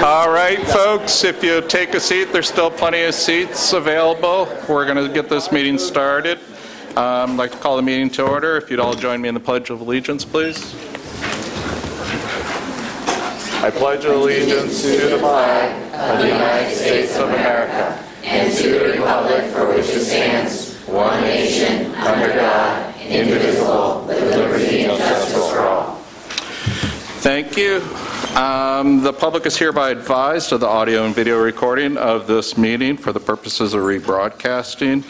All right, folks, if you take a seat, there's still plenty of seats available. We're going to get this meeting started. I'd like to call the meeting to order. If you'd all join me in the Pledge of Allegiance, please. I pledge allegiance to the flag of the United States of America and to the republic for which it stands, one nation, under God, indivisible, with liberty and justice for all. Thank you. The public is hereby advised of the audio and video recording of this meeting for the purposes of rebroadcasting.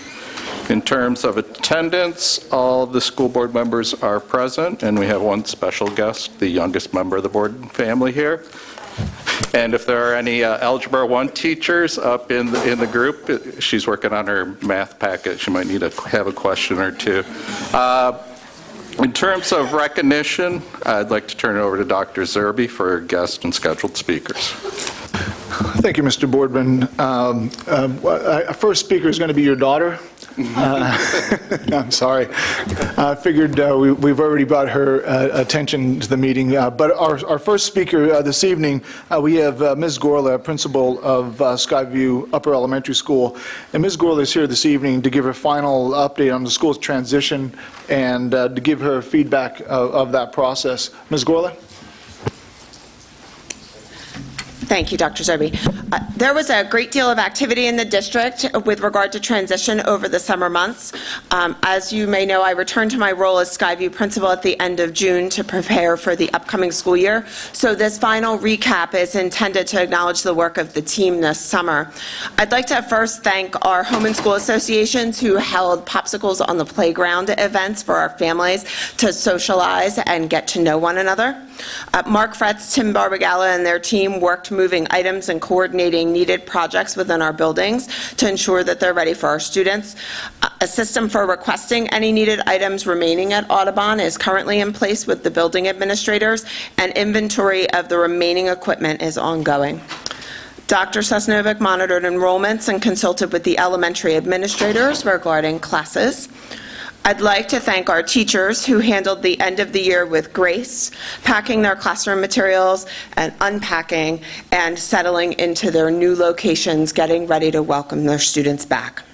In terms of attendance, all of the school board members are present, and we have one special guest, the youngest member of the board family here. And if there are any Algebra 1 teachers up in the group, she's working on her math packet. She might need to have a question or two. In terms of recognition, I'd like to turn it over to Dr. Zerbe for guest and scheduled speakers. Thank you, Mr. Boardman. Our first speaker is going to be your daughter. I'm sorry. I figured we've already brought her attention to the meeting. But our first speaker this evening, we have Ms. Gorla, principal of Skyview Upper Elementary School. And Ms. Gorla is here this evening to give her final update on the school's transition and to give her feedback of that process. Ms. Gorla? Thank you, Dr. Zerbe. There was a great deal of activity in the district with regard to transition over the summer months. As you may know, I returned to my role as Skyview principal at the end of June to prepare for the upcoming school year. So this final recap is intended to acknowledge the work of the team this summer. I'd like to first thank our home and school associations who held popsicles on the playground events for our families to socialize and get to know one another. Mark Fretz, Tim Barbagala, and their team worked moving items and coordinating needed projects within our buildings to ensure that they're ready for our students. A system for requesting any needed items remaining at Audubon is currently in place with the building administrators, and inventory of the remaining equipment is ongoing. Dr. Sosnovic monitored enrollments and consulted with the elementary administrators regarding classes. I'd like to thank our teachers who handled the end of the year with grace, packing their classroom materials and unpacking and settling into their new locations, getting ready to welcome their students back.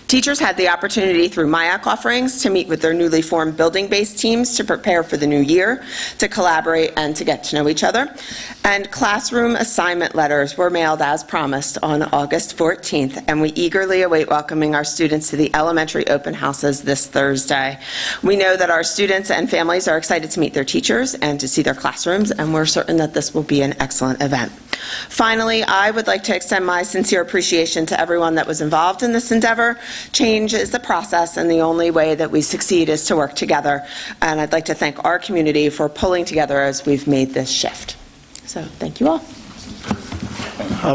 Teachers had the opportunity through MIAC offerings to meet with their newly formed building-based teams to prepare for the new year, to collaborate and to get to know each other. And classroom assignment letters were mailed as promised on August 14th, and we eagerly await welcoming our students to the elementary open houses this Thursday. We know that our students and families are excited to meet their teachers and to see their classrooms, and we're certain that this will be an excellent event. Finally, I would like to extend my sincere appreciation to everyone that was involved in this endeavor. Change is the process, and the only way that we succeed is to work together. And I'd like to thank our community for pulling together as we've made this shift. So, thank you all.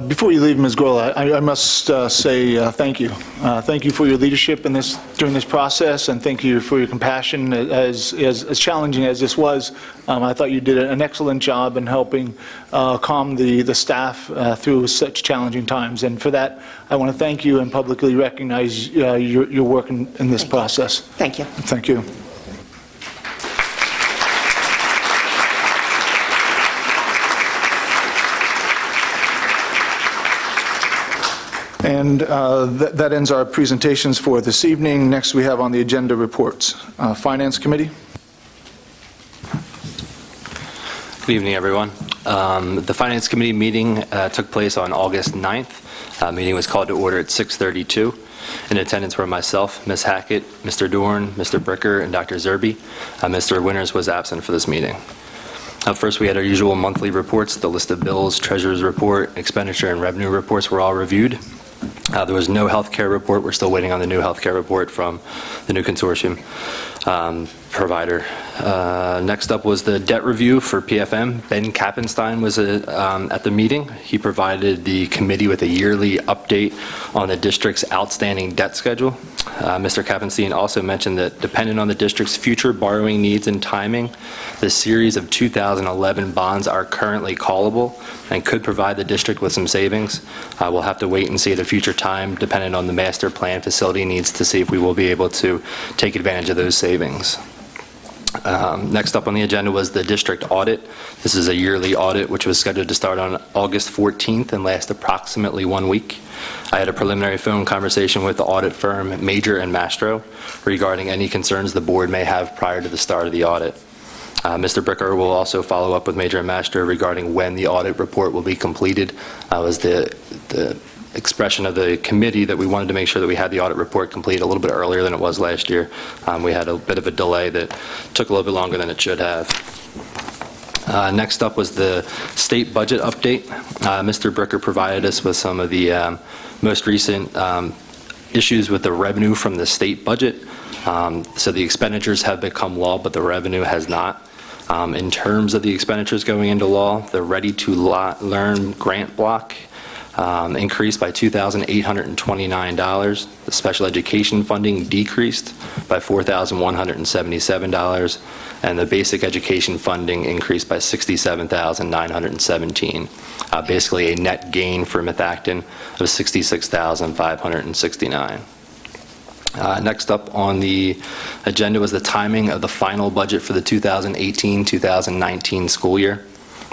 Before you leave, Ms. Gorla, I must say thank you. Thank you for your leadership during this process, and thank you for your compassion. As challenging as this was, I thought you did an excellent job in helping calm the staff through such challenging times. And for that, I want to thank you and publicly recognize your work in this process. Thank you. Thank you. And that ends our presentations for this evening. Next we have on the agenda reports. Finance Committee. Good evening, everyone. The Finance Committee meeting took place on August 9th. The meeting was called to order at 6:32. In attendance were myself, Ms. Hackett, Mr. Dorn, Mr. Bricker, and Dr. Zerbe. Mr. Winters was absent for this meeting. First, we had our usual monthly reports. The list of bills, treasurer's report, expenditure, and revenue reports were all reviewed. There was no healthcare report. We're still waiting on the new healthcare report from the new consortium provider. Next up was the debt review for PFM. Ben Kappenstein was at the meeting. He provided the committee with a yearly update on the district's outstanding debt schedule. Mr. Kappenstein also mentioned that depending on the district's future borrowing needs and timing, the series of 2011 bonds are currently callable and could provide the district with some savings. We'll have to wait and see at a future time, depending on the master plan facility needs, to see if we will be able to take advantage of those savings. Next up on the agenda was the district audit. This is a yearly audit which was scheduled to start on August 14th and last approximately 1 week. I had a preliminary phone conversation with the audit firm Major and Mastro regarding any concerns the board may have prior to the start of the audit. Mr. Bricker will also follow up with Major and Mastro regarding when the audit report will be completed. Was the expression of the committee that we wanted to make sure that we had the audit report complete a little bit earlier than it was last year. We had a bit of a delay that took a little bit longer than it should have. Next up was the state budget update. Mr. Bricker provided us with some of the most recent issues with the revenue from the state budget. So the expenditures have become law, but the revenue has not. In terms of the expenditures going into law, the Ready to Learn grant block increased by $2,829. The special education funding decreased by $4,177, and the basic education funding increased by $67,917. Basically a net gain for Methacton of $66,569. Next up on the agenda was the timing of the final budget for the 2018-2019 school year.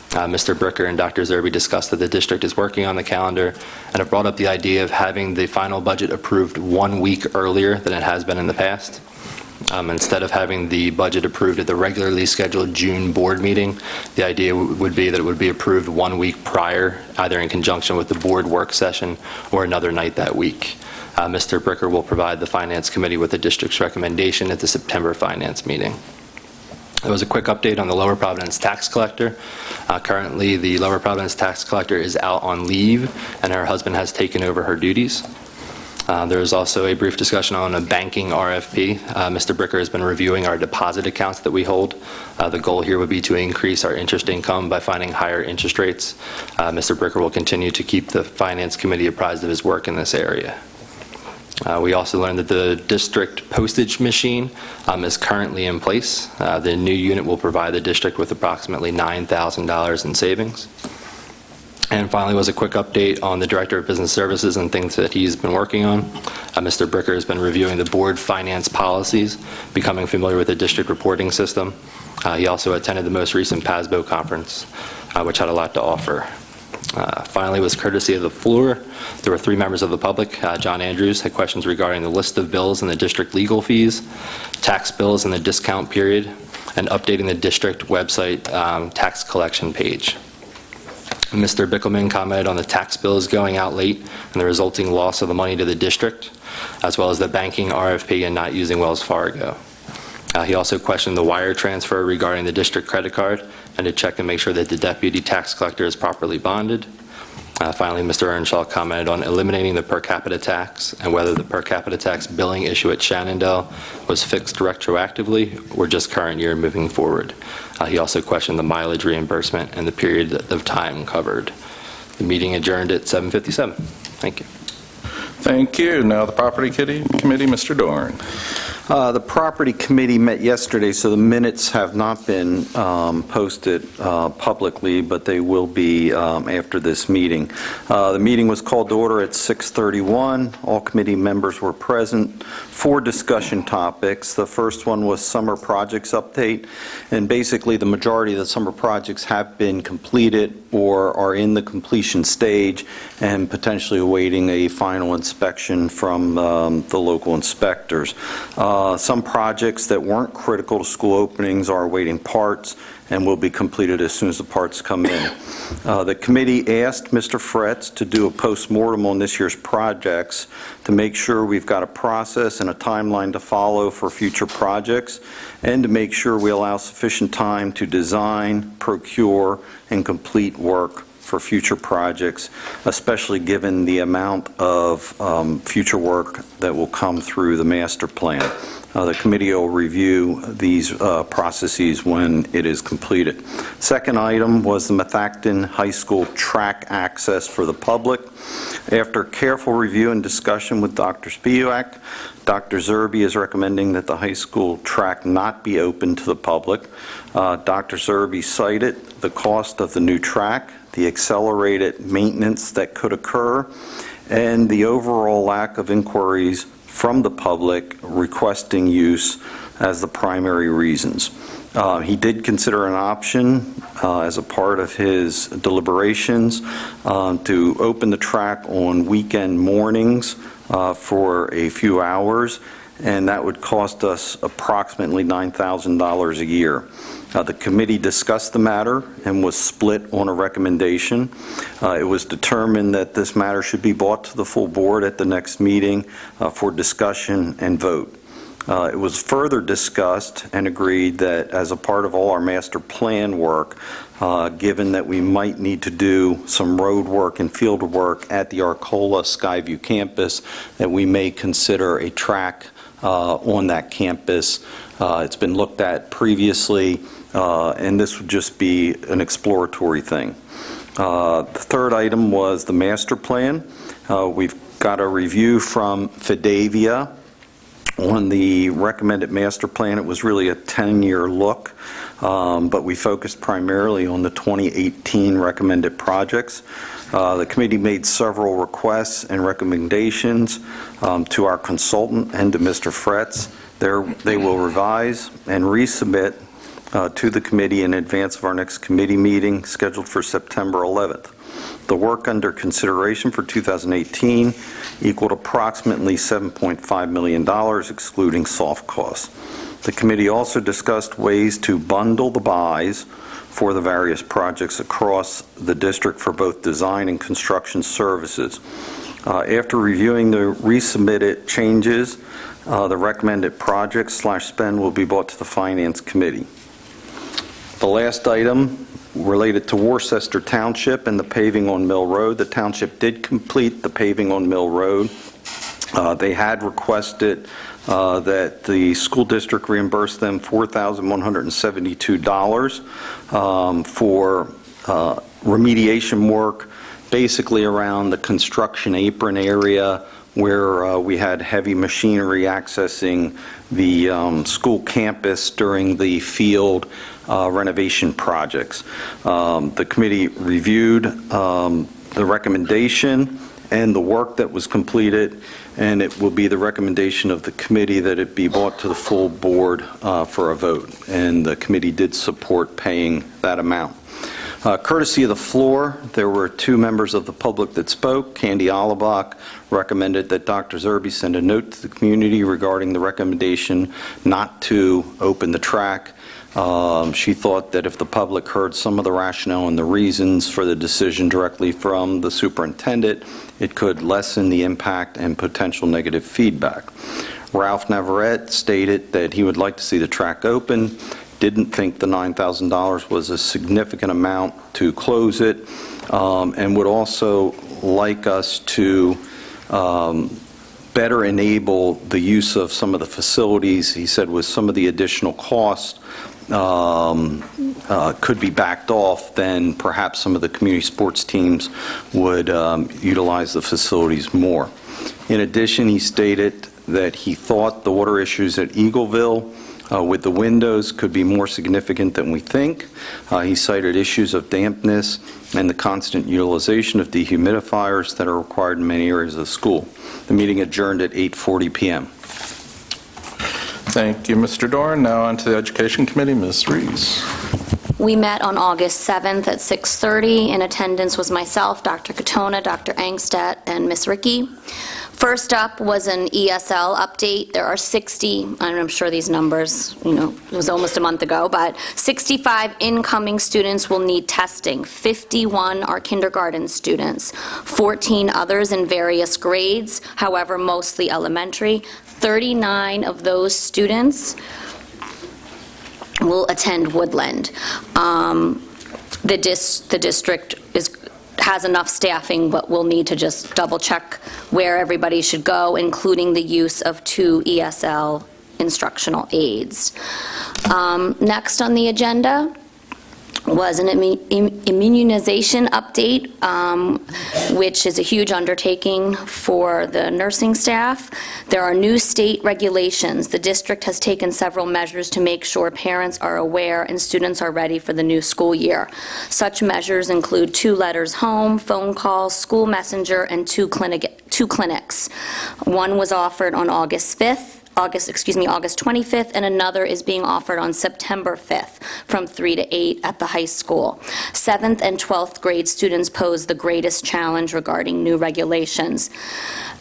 Mr. Bricker and Dr. Zerbe discussed that the district is working on the calendar and have brought up the idea of having the final budget approved 1 week earlier than it has been in the past. Instead of having the budget approved at the regularly scheduled June board meeting, the idea would be that it would be approved 1 week prior, either in conjunction with the board work session or another night that week. Mr. Bricker will provide the Finance Committee with the district's recommendation at the September Finance meeting. There was a quick update on the Lower Providence tax collector. Currently, the Lower Providence tax collector is out on leave, and her husband has taken over her duties. There is also a brief discussion on a banking RFP. Mr. Bricker has been reviewing our deposit accounts that we hold. The goal here would be to increase our interest income by finding higher interest rates. Mr. Bricker will continue to keep the Finance Committee apprised of his work in this area. We also learned that the district postage machine is currently in place. The new unit will provide the district with approximately $9,000 in savings. And finally was a quick update on the Director of Business Services and things that he's been working on. Mr. Bricker has been reviewing the board finance policies, becoming familiar with the district reporting system. He also attended the most recent PASBO conference, which had a lot to offer. Finally was courtesy of the floor. There were 3 members of the public. John Andrews had questions regarding the list of bills and the district legal fees, tax bills and the discount period, and updating the district website tax collection page. Mr. Bickelman commented on the tax bills going out late and the resulting loss of the money to the district, as well as the banking RFP and not using Wells Fargo. He also questioned the wire transfer regarding the district credit card and to check and make sure that the deputy tax collector is properly bonded. Finally, Mr. Earnshaw commented on eliminating the per capita tax and whether the per capita tax billing issue at Shannondale was fixed retroactively or just current year moving forward. He also questioned the mileage reimbursement and the period of time covered. The meeting adjourned at 7:57. Thank you. Thank you. Now the Property Committee, Mr. Dorn. The Property Committee met yesterday, so the minutes have not been posted publicly, but they will be after this meeting. The meeting was called to order at 6:31. All committee members were present. 4 discussion topics. The first one was summer projects update, and basically the majority of the summer projects have been completed or are in the completion stage and potentially awaiting a final inspection from the local inspectors. Some projects that weren't critical to school openings are awaiting parts and will be completed as soon as the parts come in. The committee asked Mr. Fretz to do a post-mortem on this year's projects to make sure we've got a process and a timeline to follow for future projects, and to make sure we allow sufficient time to design, procure, and complete work for future projects, especially given the amount of future work that will come through the master plan. The committee will review these processes when it is completed. Second item was the Methacton High School track access for the public. After careful review and discussion with Dr. Spiewak, Dr. Zerbe is recommending that the high school track not be open to the public. Dr. Zerbe cited the cost of the new track, the accelerated maintenance that could occur, and the overall lack of inquiries from the public requesting use as the primary reasons. He did consider an option as a part of his deliberations to open the track on weekend mornings for a few hours, and that would cost us approximately $9,000 a year. The committee discussed the matter and was split on a recommendation. It was determined that this matter should be brought to the full board at the next meeting for discussion and vote. It was further discussed and agreed that as a part of all our master plan work, given that we might need to do some road work and field work at the Arcola Skyview campus, that we may consider a track on that campus. It's been looked at previously, and this would just be an exploratory thing. The third item was the master plan. We've got a review from Fidavia on the recommended master plan. It was really a 10-year look, but we focused primarily on the 2018 recommended projects. The committee made several requests and recommendations to our consultant and to Mr. Fretz. They will revise and resubmit to the committee in advance of our next committee meeting scheduled for September 11th. The work under consideration for 2018 equaled approximately $7.5 million, excluding soft costs. The committee also discussed ways to bundle the buys for the various projects across the district for both design and construction services. After reviewing the resubmitted changes, the recommended project/spend will be brought to the Finance Committee. The last item related to Worcester Township and the paving on Mill Road. The township did complete the paving on Mill Road. They had requested that the school district reimburse them $4,172 for remediation work, basically around the construction apron area where we had heavy machinery accessing the school campus during the field renovation projects. The committee reviewed the recommendation and the work that was completed, and it will be the recommendation of the committee that it be brought to the full board for a vote. And the committee did support paying that amount. Courtesy of the floor, there were 2 members of the public that spoke. Candy Alabach recommended that Dr. Zerbe send a note to the community regarding the recommendation not to open the track. She thought that if the public heard some of the rationale and the reasons for the decision directly from the superintendent, it could lessen the impact and potential negative feedback. Ralph Navarrete stated that he would like to see the track open, didn't think the $9,000 was a significant amount to close it, and would also like us to better enable the use of some of the facilities. He said with some of the additional costs could be backed off, then perhaps some of the community sports teams would utilize the facilities more. In addition, he stated that he thought the water issues at Eagleville with the windows could be more significant than we think. He cited issues of dampness and the constant utilization of dehumidifiers that are required in many areas of the school. The meeting adjourned at 8:40 p.m. Thank you, Mr. Dorn. Now on to the Education Committee, Ms. Rees. We met on August 7th at 6:30. In attendance was myself, Dr. Katona, Dr. Angstedt, and Ms. Ricky. First up was an ESL update. There are 60, and I'm sure these numbers, it was almost a month ago, but 65 incoming students will need testing. 51 are kindergarten students, 14 others in various grades, however, mostly elementary. 39 of those students will attend Woodland. The district has enough staffing, but we'll need to just double check where everybody should go, including the use of 2 ESL instructional aides. Next on the agenda was an immunization update, which is a huge undertaking for the nursing staff. There are new state regulations. The district has taken several measures to make sure parents are aware and students are ready for the new school year. Such measures include 2 letters home, phone calls, school messenger, and 2 clinics. One was offered on August 5th. August 25th, and another is being offered on September 5th from 3 to 8 at the high school. 7th and 12th grade students pose the greatest challenge regarding new regulations.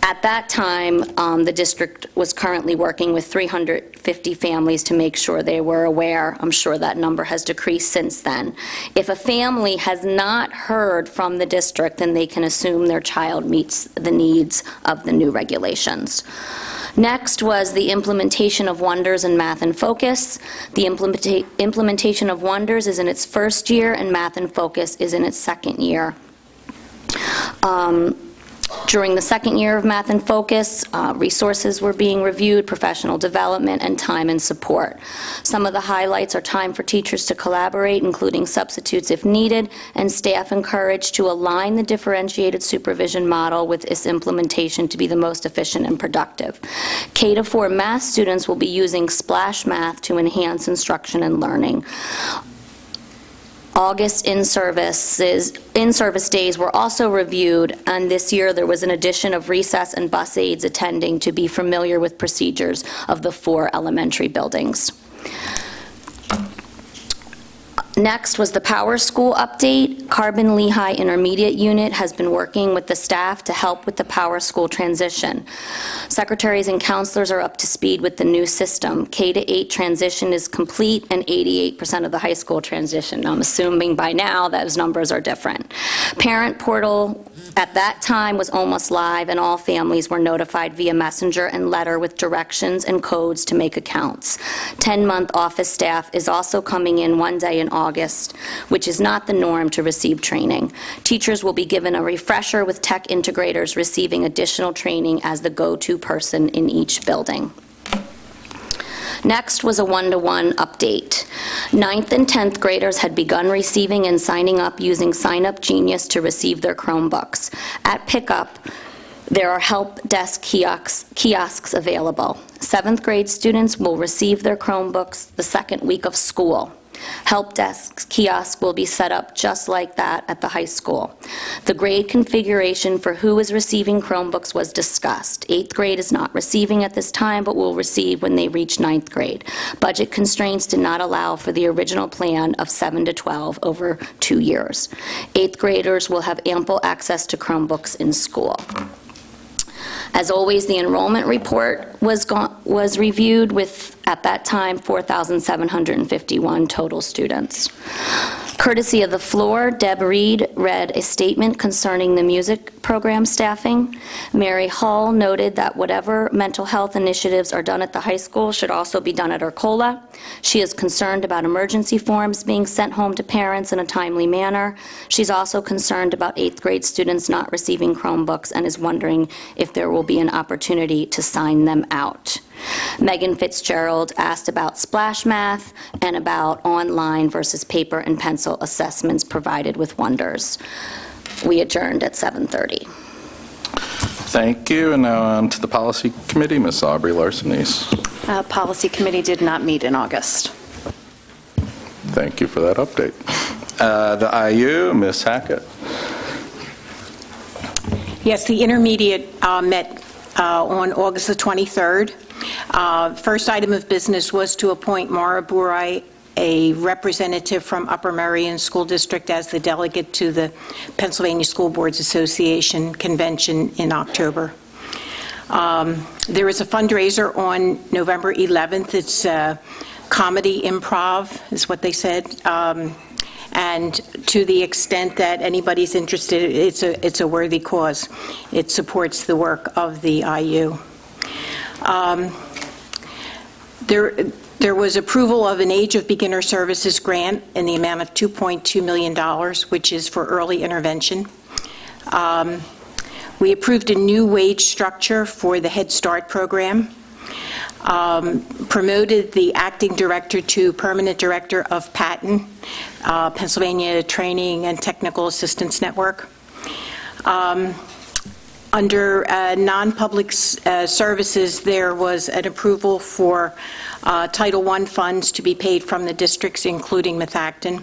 At that time, the district was currently working with 350 families to make sure they were aware. I'm sure that number has decreased since then. If a family has not heard from the district, then they can assume their child meets the needs of the new regulations. Next was the implementation of Wonders in Math and Focus. The implementation of Wonders is in its first year, and Math and Focus is in its second year. During the second year of Math and Focus, resources were being reviewed, professional development, and time and support. Some of the highlights are time for teachers to collaborate, including substitutes if needed, and staff encouraged to align the differentiated supervision model with its implementation to be the most efficient and productive. K-4 math students will be using Splash Math to enhance instruction and learning. August in-service days were also reviewed, and this year there was an addition of recess and bus aides attending to be familiar with procedures of the 4 elementary buildings. Next was the Power School update. Carbon Lehigh Intermediate Unit has been working with the staff to help with the Power School transition. Secretaries and counselors are up to speed with the new system. K-8 transition is complete, and 88% of the high school transition. I'm assuming by now those numbers are different. Parent portal at that time was almost live, and all families were notified via messenger and letter with directions and codes to make accounts. 10-month office staff is also coming in one day in August, which is not the norm to receive training. Teachers will be given a refresher, with tech integrators receiving additional training as the go-to person in each building. Next was a one-to-one update. 9th and 10th graders had begun receiving and signing up using Sign Up Genius to receive their Chromebooks. At pickup, there are help desk kiosks available. 7th grade students will receive their Chromebooks the second week of school. Help desk kiosk will be set up just like that at the high school. The grade configuration for who is receiving Chromebooks was discussed. 8th grade is not receiving at this time, but will receive when they reach 9th grade. Budget constraints did not allow for the original plan of 7 to 12 over 2 years. 8th graders will have ample access to Chromebooks in school. As always, the enrollment report was reviewed with, at that time, 4,751 total students. Courtesy of the floor, Deb Reed read a statement concerning the music program staffing. Mary Hull noted that whatever mental health initiatives are done at the high school should also be done at Arcola. She is concerned about emergency forms being sent home to parents in a timely manner. She's also concerned about 8th grade students not receiving Chromebooks and is wondering if there will be an opportunity to sign them out. Megan Fitzgerald asked about Splash Math and about online versus paper and pencil assessments provided with Wonders. We adjourned at 7:30. Thank you. And now on to the Policy Committee. Ms. Aubrey Larson-East. Policy Committee did not meet in August. Thank you for that update. The IU, Ms. Hackett. Yes, the intermediate met on August the 23rd. First item of business was to appoint Mara Burai, a representative from Upper Merion School District, as the delegate to the Pennsylvania School Boards Association convention in October. There is a fundraiser on November 11th. It's comedy improv, is what they said. And to the extent that anybody's interested, it's a worthy cause. It supports the work of the IU. There was approval of an Age of Beginner Services grant in the amount of $2.2 million, which is for early intervention. We approved a new wage structure for the Head Start program. Promoted the acting director to permanent director of PATN, Pennsylvania Training and Technical Assistance Network. Under non-public services, there was an approval for Title I funds to be paid from the districts, including Methacton.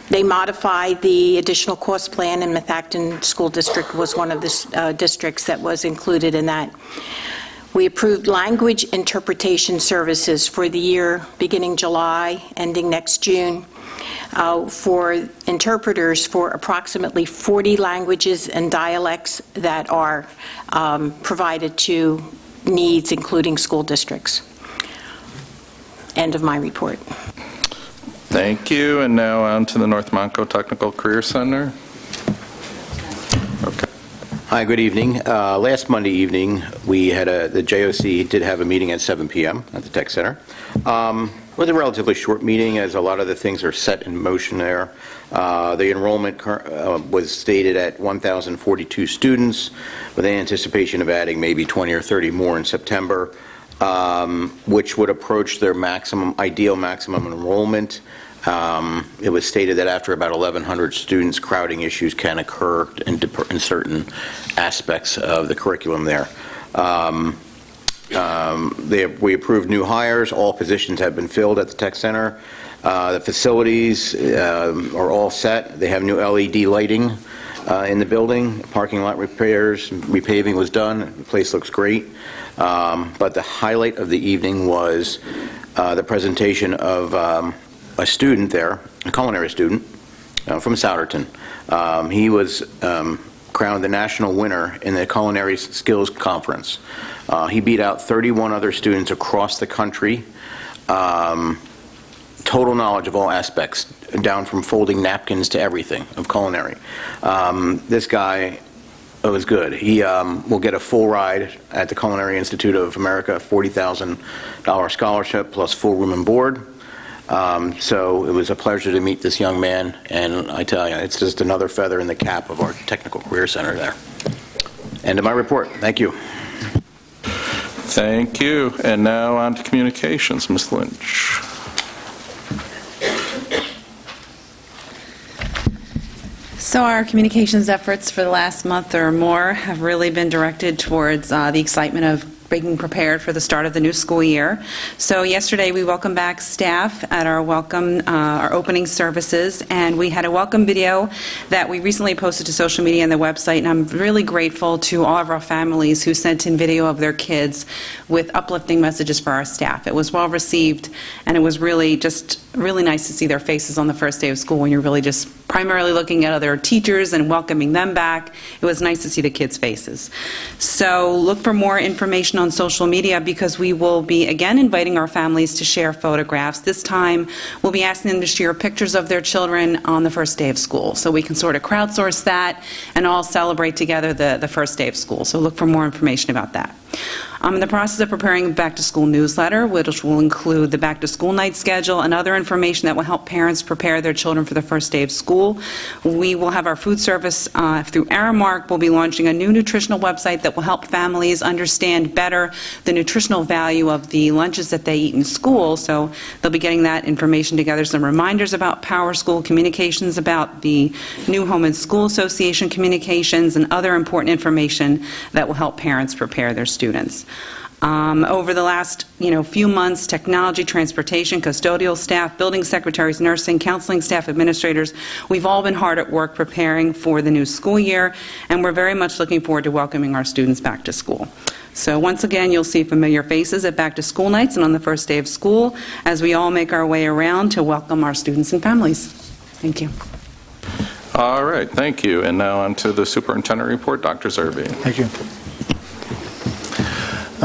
They modified the additional cost plan, and Methacton School District was one of the districts that was included in that. We approved language interpretation services for the year beginning July, ending next June, for interpreters for approximately 40 languages and dialects that are provided to needs, including school districts. End of my report. Thank you. And now on to the North Monco Technical Career Center. Okay. Hi, good evening. Last Monday evening, we had the JOC did have a meeting at 7 p.m. at the Tech Center. It was a relatively short meeting, as a lot of the things are set in motion there. The enrollment was stated at 1,042 students, with anticipation of adding maybe 20 or 30 more in September, which would approach their ideal maximum enrollment. It was stated that after about 1,100 students, crowding issues can occur in certain aspects of the curriculum there. We approved new hires. All positions have been filled at the Tech Center. The facilities are all set. They have new LED lighting in the building. Parking lot repairs, repaving was done. The place looks great. But the highlight of the evening was the presentation of a student there, a culinary student from Souderton. He was crowned the national winner in the Culinary Skills Conference. He beat out 31 other students across the country. Total knowledge of all aspects, down from folding napkins to everything of culinary. This guy was good. He will get a full ride at the Culinary Institute of America, $40,000 scholarship plus full room and board. So it was a pleasure to meet this young man, and I tell you, it's just another feather in the cap of our Technical Career Center there. End of my report. Thank you. Thank you. And now on to communications. Ms. Lynch. So our communications efforts for the last month or more have really been directed towards the excitement of being prepared for the start of the new school year. So yesterday we welcomed back staff at our opening services, and we had a welcome video that we recently posted to social media and the website, and I'm really grateful to all of our families who sent in video of their kids with uplifting messages for our staff. It was well received, and it was really nice to see their faces on the first day of school when you're really just primarily looking at other teachers and welcoming them back. It was nice to see the kids' faces. So look for more information on social media, because we will be again inviting our families to share photographs. This time we'll be asking them to share pictures of their children on the first day of school, so we can sort of crowdsource that and all celebrate together the first day of school. So look for more information about that. I'm in the process of preparing a back-to-school newsletter, which will include the back-to-school night schedule and other information that will help parents prepare their children for the first day of school. We will have our food service through Aramark. We'll be launching a new nutritional website that will help families understand better the nutritional value of the lunches that they eat in school. So they'll be getting that information together, some reminders about Power School, communications about the New Home and School Association communications, and other important information that will help parents prepare their students. Over the last few months, technology, transportation, custodial staff, building secretaries, nursing, counseling staff, administrators, we've all been hard at work preparing for the new school year, and we're very much looking forward to welcoming our students back to school. So once again, you'll see familiar faces at back-to-school nights and on the first day of school as we all make our way around to welcome our students and families. Thank you. All right, thank you. And now on to the superintendent report. Dr. Zerbe. Thank you.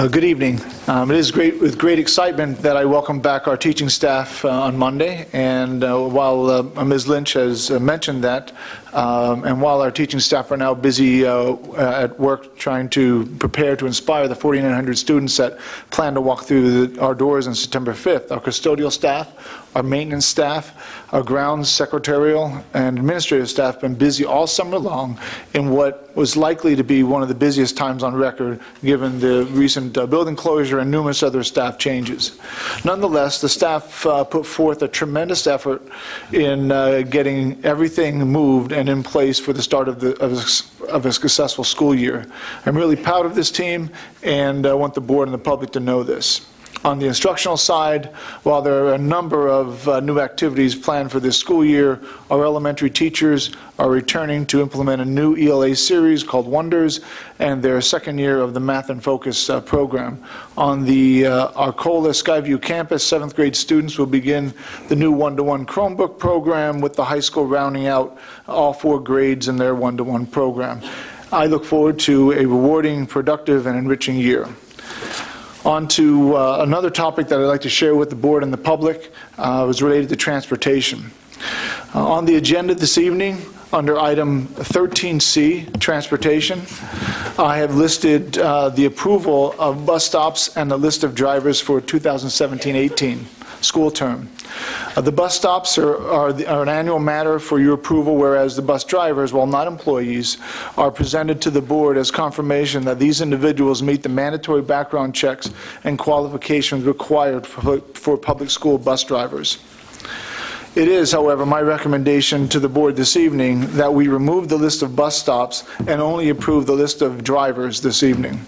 Good evening. It is with great excitement that I welcome back our teaching staff on Monday. And while Ms. Lynch has mentioned that, and while our teaching staff are now busy at work trying to prepare to inspire the 4,900 students that plan to walk through our doors on September 5th, our custodial staff, our maintenance staff, our grounds, secretarial, and administrative staff have been busy all summer long in what was likely to be one of the busiest times on record, given the recent building closure and numerous other staff changes. Nonetheless, the staff put forth a tremendous effort in getting everything moved and in place for the start of a successful school year. I'm really proud of this team, and I want the board and the public to know this. On the instructional side, while there are a number of new activities planned for this school year, our elementary teachers are returning to implement a new ELA series called Wonders and their second year of the Math and Focus program. On the Arcola Skyview campus, 7th grade students will begin the new one-to-one Chromebook program, with the high school rounding out all 4 grades in their one-to-one program. I look forward to a rewarding, productive, and enriching year. On to another topic that I'd like to share with the board and the public is related to transportation. On the agenda this evening, under item 13C, transportation, I have listed the approval of bus stops and the list of drivers for 2017-18 school term. The bus stops are an annual matter for your approval, whereas the bus drivers, while not employees, are presented to the board as confirmation that these individuals meet the mandatory background checks and qualifications required for public school bus drivers. It is, however, my recommendation to the board this evening that we remove the list of bus stops and only approve the list of drivers this evening.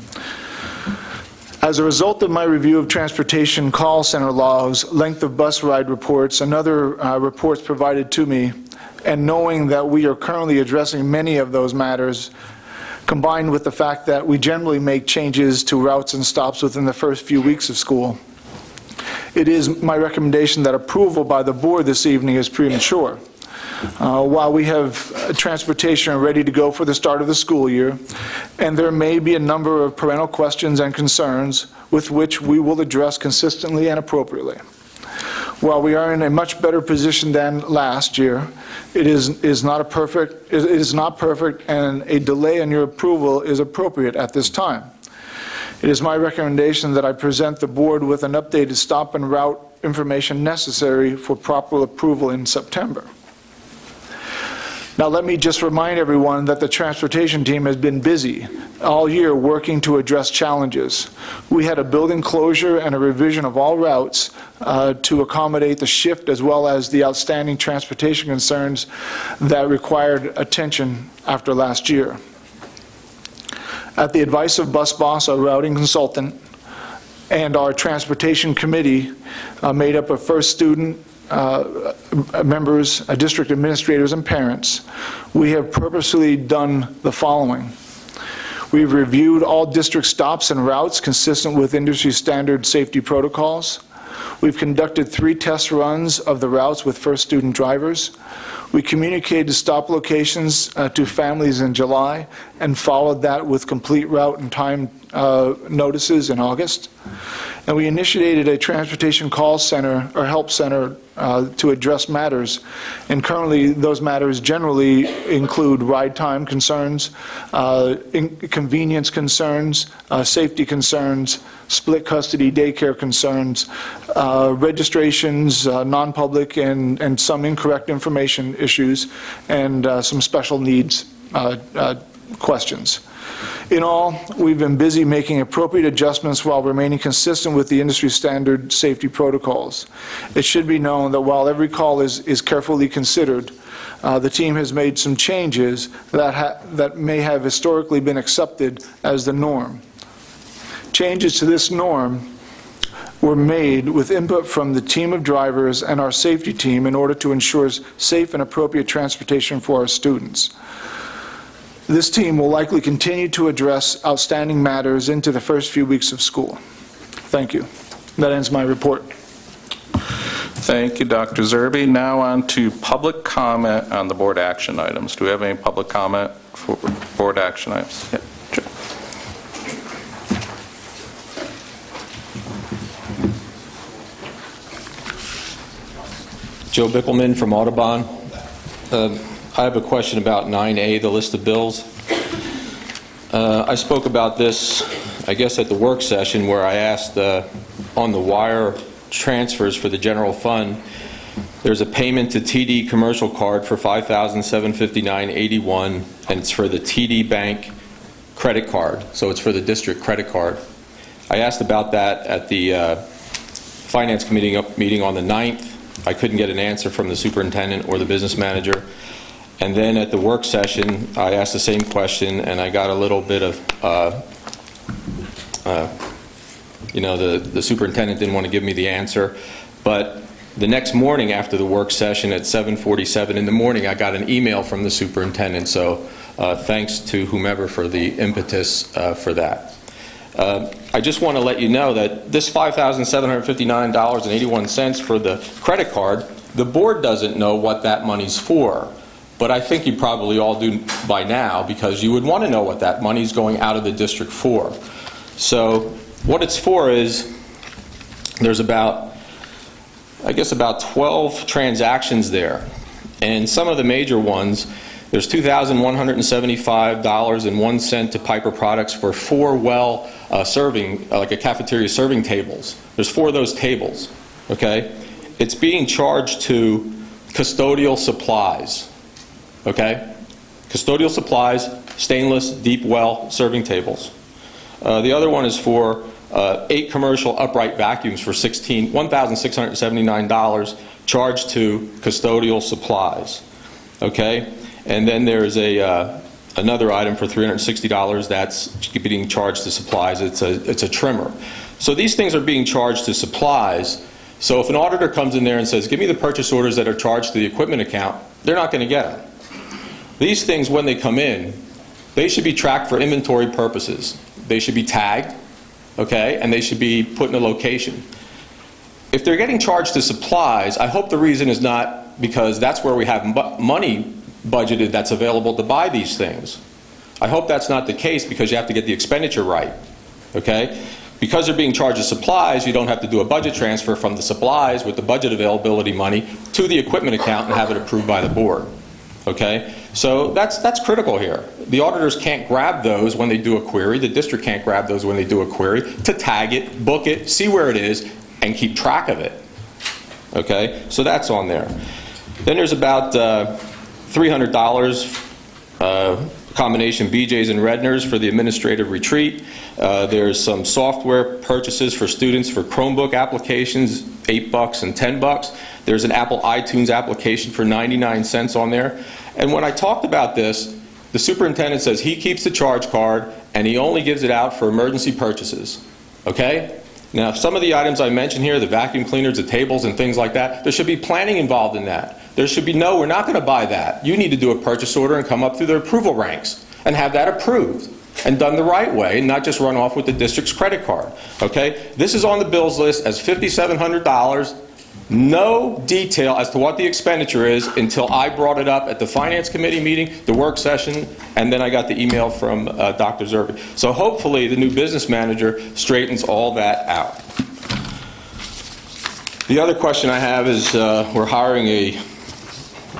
As a result of my review of transportation call center logs, length of bus ride reports, and other reports provided to me, and knowing that we are currently addressing many of those matters, combined with the fact that we generally make changes to routes and stops within the first few weeks of school, it is my recommendation that approval by the board this evening is premature. While we have transportation ready to go for the start of the school year, and there may be a number of parental questions and concerns with which we will address consistently and appropriately. While we are in a much better position than last year, it is not perfect, and a delay in your approval is appropriate at this time. It is my recommendation that I present the board with an updated stop and route information necessary for proper approval in September. Now, let me just remind everyone that the transportation team has been busy all year working to address challenges. We had a building closure and a revision of all routes to accommodate the shift, as well as the outstanding transportation concerns that required attention after last year. At the advice of Bus Boss, our routing consultant, and our transportation committee made up of first student members, district administrators, and parents, we have purposely done the following. We've reviewed all district stops and routes consistent with industry standard safety protocols. We've conducted 3 test runs of the routes with first student drivers. We communicated stop locations to families in July and followed that with complete route and time notices in August. And we initiated a transportation call center or help center to address matters. And currently, those matters generally include ride time concerns, inconvenience concerns, safety concerns, split custody daycare concerns, registrations, non-public and some incorrect information issues, and some special needs questions. In all, we've been busy making appropriate adjustments while remaining consistent with the industry standard safety protocols. It should be known that while every call is carefully considered, the team has made some changes that may have historically been accepted as the norm. Changes to this norm were made with input from the team of drivers and our safety team in order to ensure safe and appropriate transportation for our students. This team will likely continue to address outstanding matters into the first few weeks of school. Thank you. That ends my report. Thank you, Dr. Zerbe. Now on to public comment on the board action items. Do we have any public comment for board action items? Yeah. Joe Bickelman from Audubon. I have a question about 9A, the list of bills. I spoke about this, I guess, at the work session where I asked on the wire transfers for the general fund, there's a payment to TD commercial card for $5,759.81, and it's for the TD Bank credit card, so it's for the district credit card. I asked about that at the Finance Committee meeting on the 9th. I couldn't get an answer from the superintendent or the business manager. And then at the work session, I asked the same question, and I got a little bit of the superintendent didn't want to give me the answer. But the next morning after the work session at 7:47 in the morning, I got an email from the superintendent. So thanks to whomever for the impetus for that. I just want to let you know that this $5,759.81 for the credit card, the board doesn't know what that money's for. But I think you probably all do by now, because you would want to know what that money's going out of the district for. So what it's for is, there's about 12 transactions there. And some of the major ones, there's $2,175.01 to Piper Products for 4 well serving, like a cafeteria serving tables. There's 4 of those tables, okay? It's being charged to custodial supplies, okay? Custodial supplies, stainless, deep well serving tables. The other one is for 8 commercial upright vacuums for $1,679 charged to custodial supplies, okay? And then there's another item for $360 that's being charged to supplies. It's a trimmer. So these things are being charged to supplies. So if an auditor comes in there and says, give me the purchase orders that are charged to the equipment account, they're not going to get them. These things, when they come in, they should be tracked for inventory purposes. They should be tagged, okay, and they should be put in a location. If they're getting charged to supplies, I hope the reason is not because that's where we have money budgeted that's available to buy these things. I hope that's not the case, because you have to get the expenditure right, okay? Because they're being charged as supplies, you don't have to do a budget transfer from the supplies with the budget availability money to the equipment account and have it approved by the board, okay? So that's critical here. The auditors can't grab those when they do a query. The district can't grab those when they do a query to tag it, book it, see where it is, and keep track of it, okay? So that's on there. Then there's about $300 combination BJ's and Redner's for the administrative retreat. There's some software purchases for students for Chromebook applications, $8 and $10. There's an Apple iTunes application for 99 cents on there. And when I talked about this, the superintendent says he keeps the charge card and he only gives it out for emergency purchases, okay? Now, some of the items I mentioned here, the vacuum cleaners, the tables, and things like that, there should be planning involved in that. There should be, no, we're not going to buy that. You need to do a purchase order and come up through the approval ranks and have that approved and done the right way, and not just run off with the district's credit card, okay? This is on the bills list as $5,700. No detail as to what the expenditure is until I brought it up at the Finance Committee meeting, the work session, and then I got the email from Dr. Zerbe. So hopefully the new business manager straightens all that out. The other question I have is we're hiring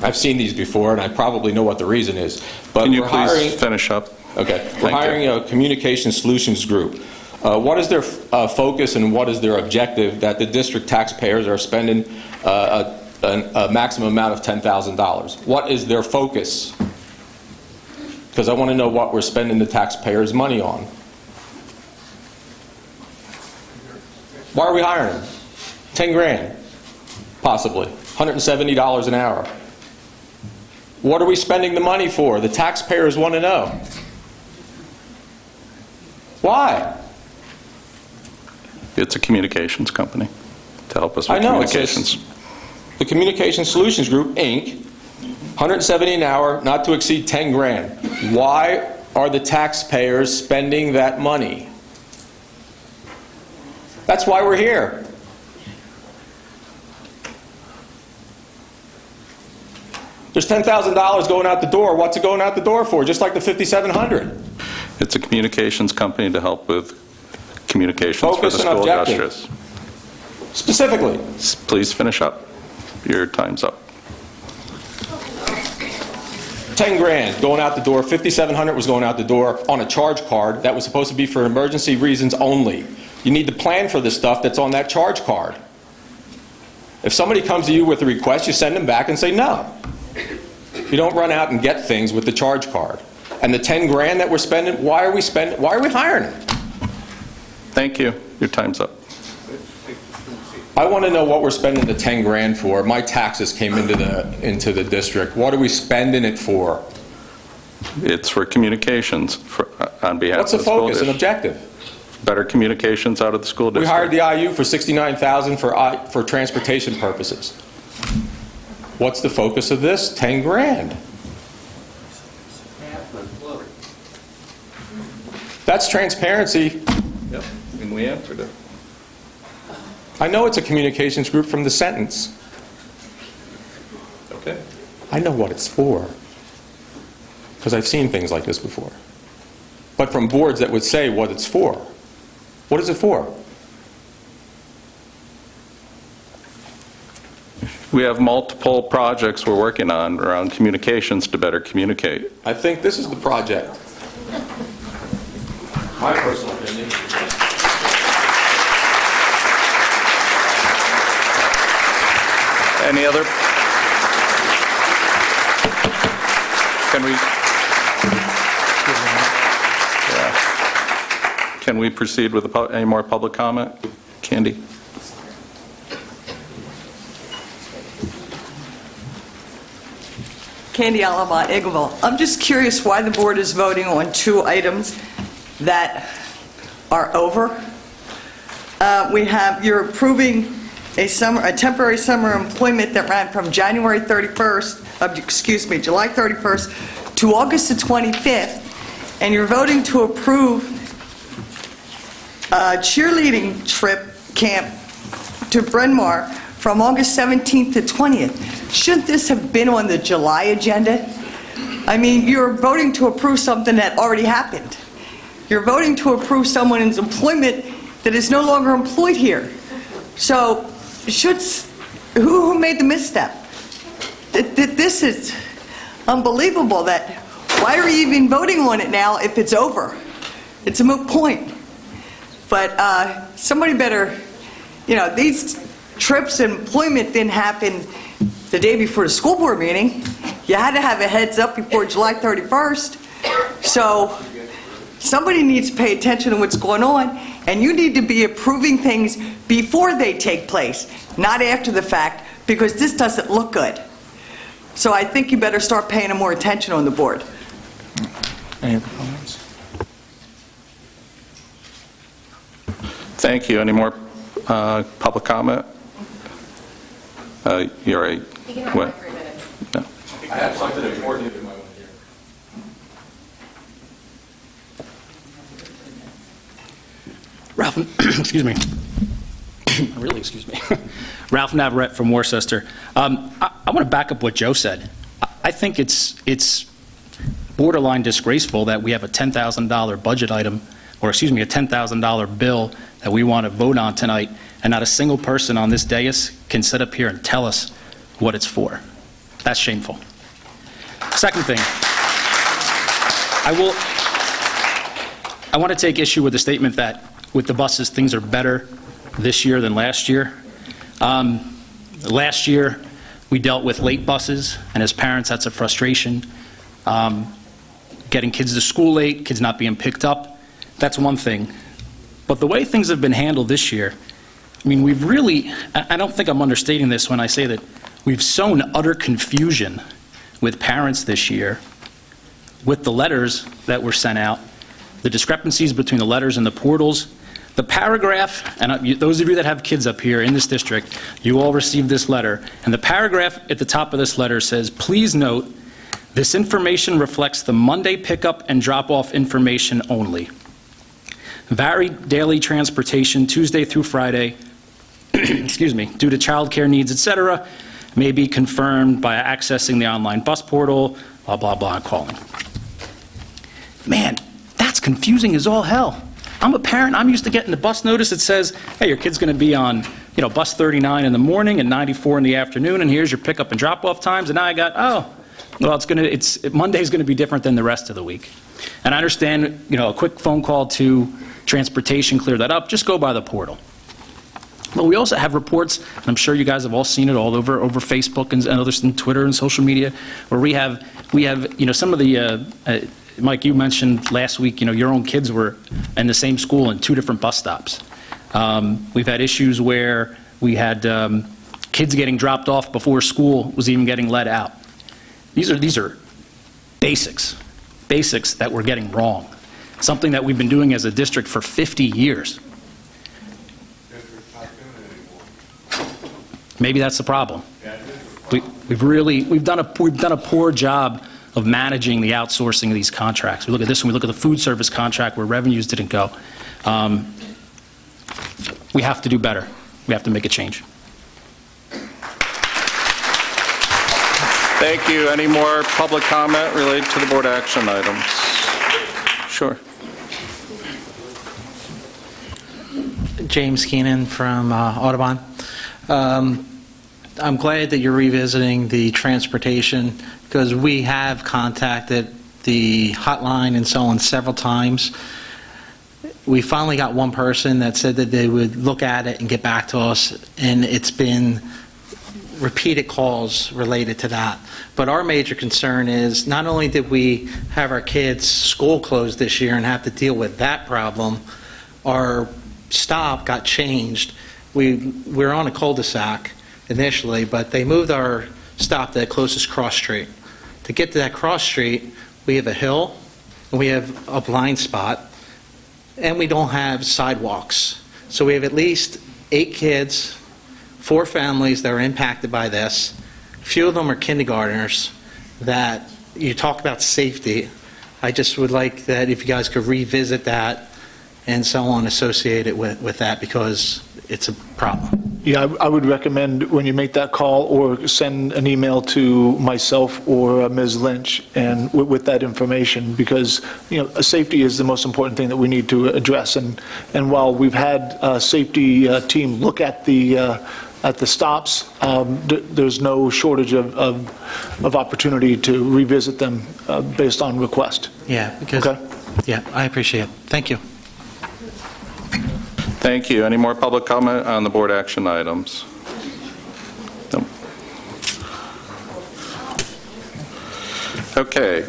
I've seen these before and I probably know what the reason is. But Can you please finish up? Okay. We're hiring a communication solutions group. What is their focus and what is their objective that the district taxpayers are spending a maximum amount of $10,000? What is their focus? Because I want to know what we're spending the taxpayers' money on. Why are we hiring them? 10 grand, possibly. $170 an hour. What are we spending the money for? The taxpayers want to know. Why? It's a communications company to help us with communications. The Communication Solutions Group, Inc., $170 an hour, not to exceed 10 grand. Why are the taxpayers spending that money? That's why we're here. There's $10,000 going out the door. What's it going out the door for? Just like the $5,700. It's a communications company to help with communications Focus for the and school objective. districts. Specifically. Please finish up. Your time's up. 10 grand going out the door. $5,700 was going out the door on a charge card that was supposed to be for emergency reasons only. You need to plan for the stuff that's on that charge card. If somebody comes to you with a request, you send them back and say no. You don't run out and get things with the charge card. And the 10 grand that we're spending, why are we hiring them? Thank you. Your time's up. I want to know what we're spending the 10 grand for. My taxes came into the district. What are we spending it for? It's for communications on behalf What's of the the school focus and district. objective? better communications out of the school We district? hired the IU for $69,000 for transportation purposes. What's the focus of this? 10 grand. That's transparency. Yep, and we answered it. I know it's a communications group from the sentence. Okay. I know what it's for, because I've seen things like this before. But from boards that would say what it's for. What is it for? We have multiple projects we're working on around communications to better communicate. I think this is the project. My personal opinion. Any other? Can we? Yeah. Can we proceed with any more public comment? Candy? Candy Alaba, Eagleville. I'm just curious why the board is voting on 2 items that are over. You're approving a temporary summer employment that ran from July 31st to August the 25th, and you're voting to approve a cheerleading trip camp to Bryn Mawr from August 17th to 20th. Shouldn't this have been on the July agenda? I mean, you're voting to approve something that already happened. You're voting to approve someone's employment that is no longer employed here. So, who made the misstep? This is unbelievable. Why are you even voting on it now if it's over? It's a moot point. But somebody better, these trips and employment didn't happen the day before the school board meeting. You had to have a heads up before July 31st. So somebody needs to pay attention to what's going on, and you need to be approving things before they take place, not after the fact, because this doesn't look good. So I think you better start paying more attention on the board. Any other comments? Thank you. Any more public comment? You're right. You can have What? my 3 minutes. No. I have something important you might want to hear. Ralph, excuse me. Really, excuse me. Ralph Navarrete from Worcester. I want to back up what Joe said. I think it's borderline disgraceful that we have a $10,000 budget item, or excuse me, a $10,000 bill that we want to vote on tonight, and not a single person on this dais can sit up here and tell us what it's for. That's shameful. Second thing, I want to take issue with the statement that with the buses, things are better this year than last year. Last year, we dealt with late buses, and as parents, that's a frustration. Getting kids to school late, kids not being picked up, that's one thing. But the way things have been handled this year, I mean, we've really, I don't think I'm understating this when I say that we've sown utter confusion with parents this year with the letters that were sent out, the discrepancies between the letters and the portals. The paragraph, and those of you that have kids up here in this district, you all received this letter, and the paragraph at the top of this letter says, please note, this information reflects the Monday pickup and drop-off information only. Varied daily transportation, Tuesday through Friday, excuse me, due to childcare needs, etc., may be confirmed by accessing the online bus portal, blah, blah, blah, and calling. Man, that's confusing as all hell. I'm a parent. I'm used to getting the bus notice that says, hey, your kid's going to be on, bus 39 in the morning and 94 in the afternoon, and here's your pickup and drop-off times. And now I got, Monday's going to be different than the rest of the week. And I understand, a quick phone call to transportation, clear that up. Just go by the portal. But we also have reports, and I'm sure you guys have all seen it all over Facebook and others, and Twitter and social media, where we have some of the. Mike, you mentioned last week, your own kids were in the same school in 2 different bus stops. We've had issues where we had kids getting dropped off before school was even getting let out. These are basics that we're getting wrong. something that we've been doing as a district for 50 years. Maybe that's the problem. We've done a poor job of managing the outsourcing of these contracts. We look at this, and we look at the food service contract where revenues didn't go. We have to do better. We have to make a change. Thank you. Any more public comment related to the board action items? Sure. James Keenan from Audubon. I'm glad that you're revisiting the transportation, because we have contacted the hotline and so on several times. We finally got one person that said that they would look at it and get back to us, and it's been repeated calls related to that. But our major concern is, not only did we have our kids' school closed this year and have to deal with that problem, our stop got changed. We were on a cul-de-sac initially, but they moved our stop to the closest cross street. To get to that cross street, we have a hill, and we have a blind spot, and we don't have sidewalks. So we have at least 8 kids, 4 families that are impacted by this. A few of them are kindergartners that you talk about safety. I just would like that if you guys could revisit that and so on associated with that, because it's a problem. Yeah, I would recommend when you make that call, or send an email to myself or Ms. Lynch and with that information, because, safety is the most important thing that we need to address. And while we've had a safety team look at the stops, there's no shortage of opportunity to revisit them based on request. Yeah, because, okay? Yeah, I appreciate it. Thank you. Thank you. Any more public comment on the board action items? No. Okay.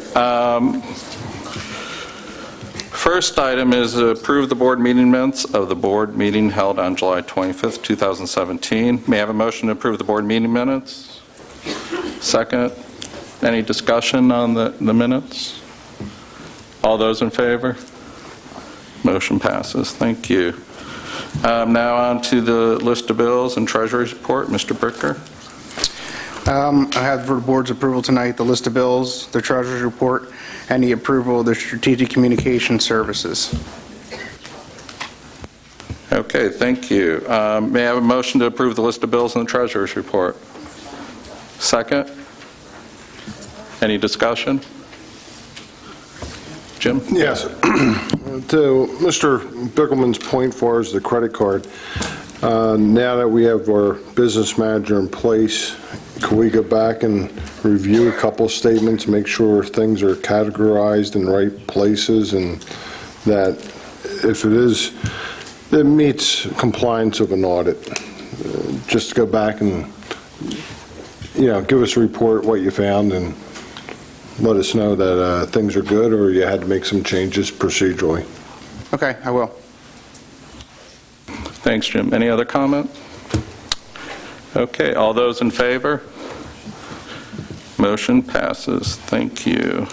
First item is approve the board meeting minutes of the board meeting held on July 25th, 2017. May I have a motion to approve the board meeting minutes? Second. Any discussion on the minutes? All those in favor? Motion passes. Thank you. Now on to the list of bills and treasurer's report. Mr. Bricker. I have for the board's approval tonight the list of bills, the treasurer's report, and the approval of the strategic communication services. Okay, thank you. May I have a motion to approve the list of bills and the treasurer's report? Second. Any discussion? Jim? Yes. To Mr. Bickelman's point as far as the credit card, now that we have our business manager in place, can we go back and review a couple statements, make sure things are categorized in the right places, and that if it meets compliance of an audit, just go back and, give us a report what you found, and let us know that things are good, or you had to make some changes procedurally. Okay, I will. Thanks, Jim. Any other comment? Okay, all those in favor? Motion passes. Thank you.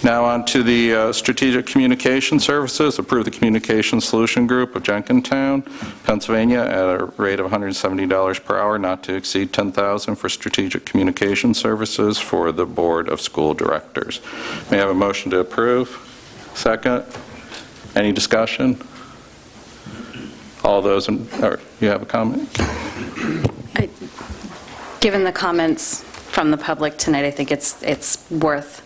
Now on to the Strategic Communication Services. Approve the Communication Solution Group of Jenkintown, Pennsylvania at a rate of $170 per hour, not to exceed $10,000 for Strategic Communication Services for the Board of School Directors. May I have a motion to approve? Second. Any discussion? All those you have a comment? Given the comments from the public tonight, I think it's worth,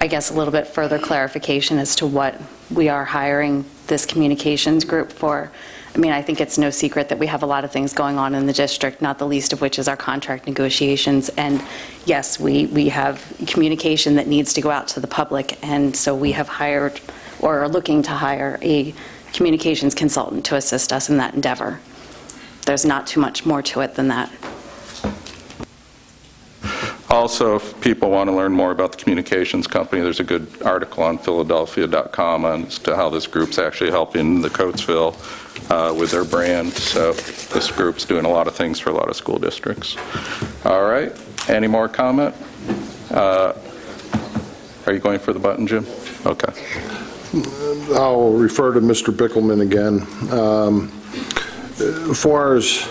I guess, a little bit further clarification as to what we are hiring this communications group for. I mean, I think it's no secret that we have a lot of things going on in the district, not the least of which is our contract negotiations. And yes, we have communication that needs to go out to the public, and so we have hired or are looking to hire a communications consultant to assist us in that endeavor. There's not too much more to it than that. Also, if people want to learn more about the communications company, there's a good article on Philadelphia.com as to how this group's actually helping the Coatesville with their brand. So this group's doing a lot of things for a lot of school districts. All right. Any more comment? Are you going for the button, Jim? Okay. I'll refer to Mr. Bickelman again. As far as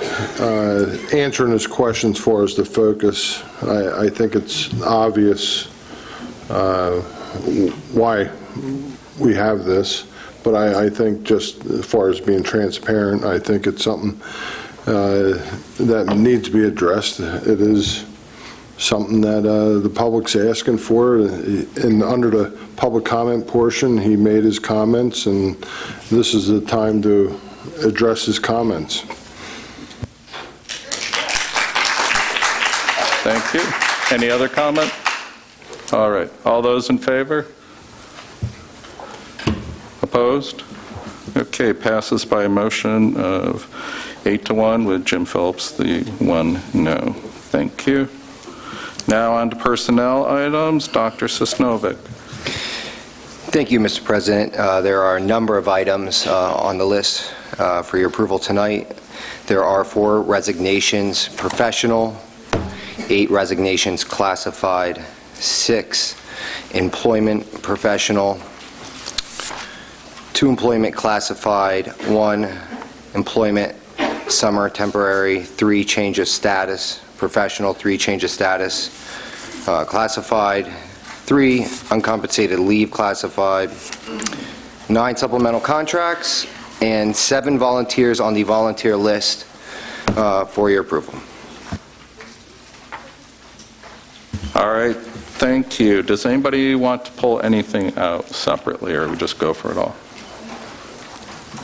answering his questions, as far as the focus, I think it's obvious why we have this, but I think just as far as being transparent, I think it's something that needs to be addressed. It is something that the public's asking for, and under the public comment portion, he made his comments, and this is the time to address his comments. Thank you. Any other comment? All right. All those in favor? Opposed? Okay, passes by a motion of 8-1 with Jim Phillips, the one no. Thank you. Now on to personnel items. Dr. Sosnovic. Thank you, Mr. President. There are a number of items on the list for your approval tonight. There are 4 resignations professional, 8 resignations classified, 6 employment professional, 2 employment classified, 1 employment summer temporary, 3 change of status professional, 3 change of status classified, 3 uncompensated leave classified, 9 supplemental contracts, and 7 volunteers on the volunteer list for your approval. All right, thank you. Does anybody want to pull anything out separately, or we just go for it all?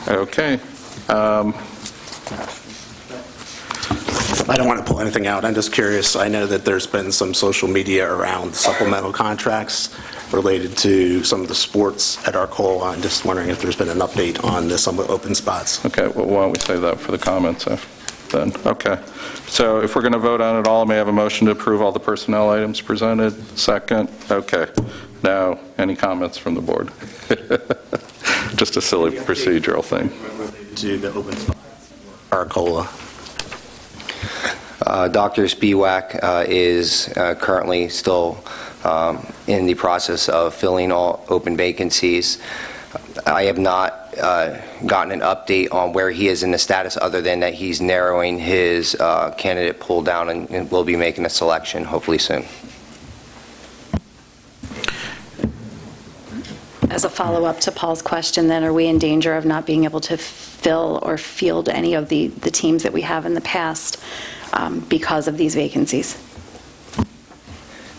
Okay. I don't want to pull anything out. I'm just curious. I know that there's been some social media around supplemental contracts related to some of the sports at Arcola. I'm just wondering if there's been an update on some of the open spots. Okay, well, why don't we save that for the comments then? Okay. So if we're going to vote on it all, may I have a motion to approve all the personnel items presented? Second? Okay. Now, any comments from the board? Just a silly procedural thing. To the open spots, Arcola. Dr. Spiewak is currently still in the process of filling all open vacancies. I have not gotten an update on where he is in the status, other than that he's narrowing his candidate pool down, and will be making a selection hopefully soon. As a follow-up to Paul's question, then, are we in danger of not being able to fill or field any of the teams that we have in the past because of these vacancies?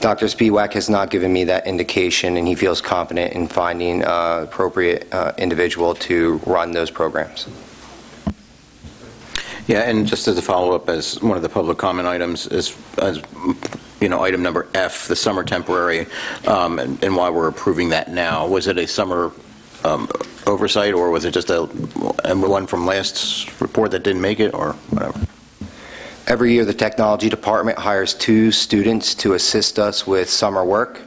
Dr. Spiewak has not given me that indication, and he feels confident in finding an appropriate individual to run those programs. Yeah, and just as a follow-up, as one of the public comment items, as you know, item number F, the summer temporary, and why we're approving that now. Was it a summer oversight, or was it just a one from last report that didn't make it, or whatever? Every year, the technology department hires 2 students to assist us with summer work.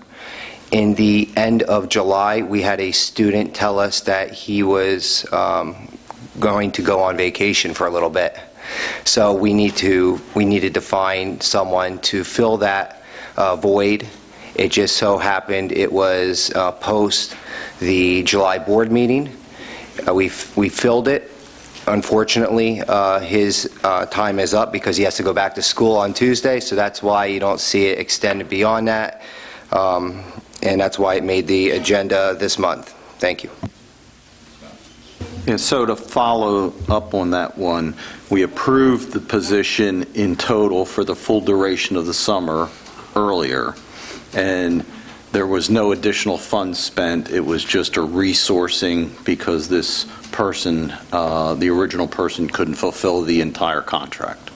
In the end of July, we had a student tell us that he was going to go on vacation for a little bit. So we needed to find someone to fill that void. It just so happened it was post the July board meeting. We filled it. Unfortunately, his time is up because he has to go back to school on Tuesday, so that's why you don't see it extended beyond that, and that's why it made the agenda this month. Thank you. Yeah, so to follow up on that one, we approved the position in total for the full duration of the summer earlier, and there was no additional funds spent. It was just a resourcing because this person, the original person, couldn't fulfill the entire contract.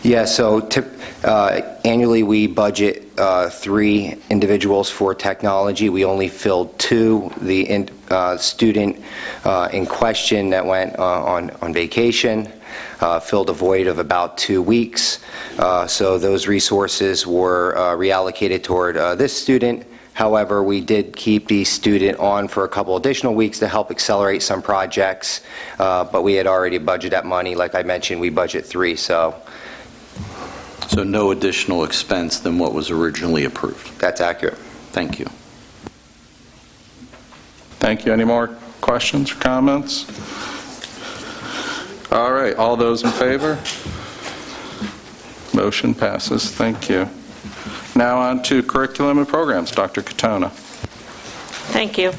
Yeah, so annually we budget 3 individuals for technology. We only filled 2. The student in question that went on vacation filled a void of about 2 weeks. So those resources were reallocated toward this student. However, we did keep the student on for a couple additional weeks to help accelerate some projects, but we had already budgeted that money. Like I mentioned, we budget 3, so no additional expense than what was originally approved. That's accurate. Thank you. Thank you. Any more questions or comments? All right, all those in favor? Motion passes. Thank you. Now on to curriculum and programs. Dr. Katona. Thank you.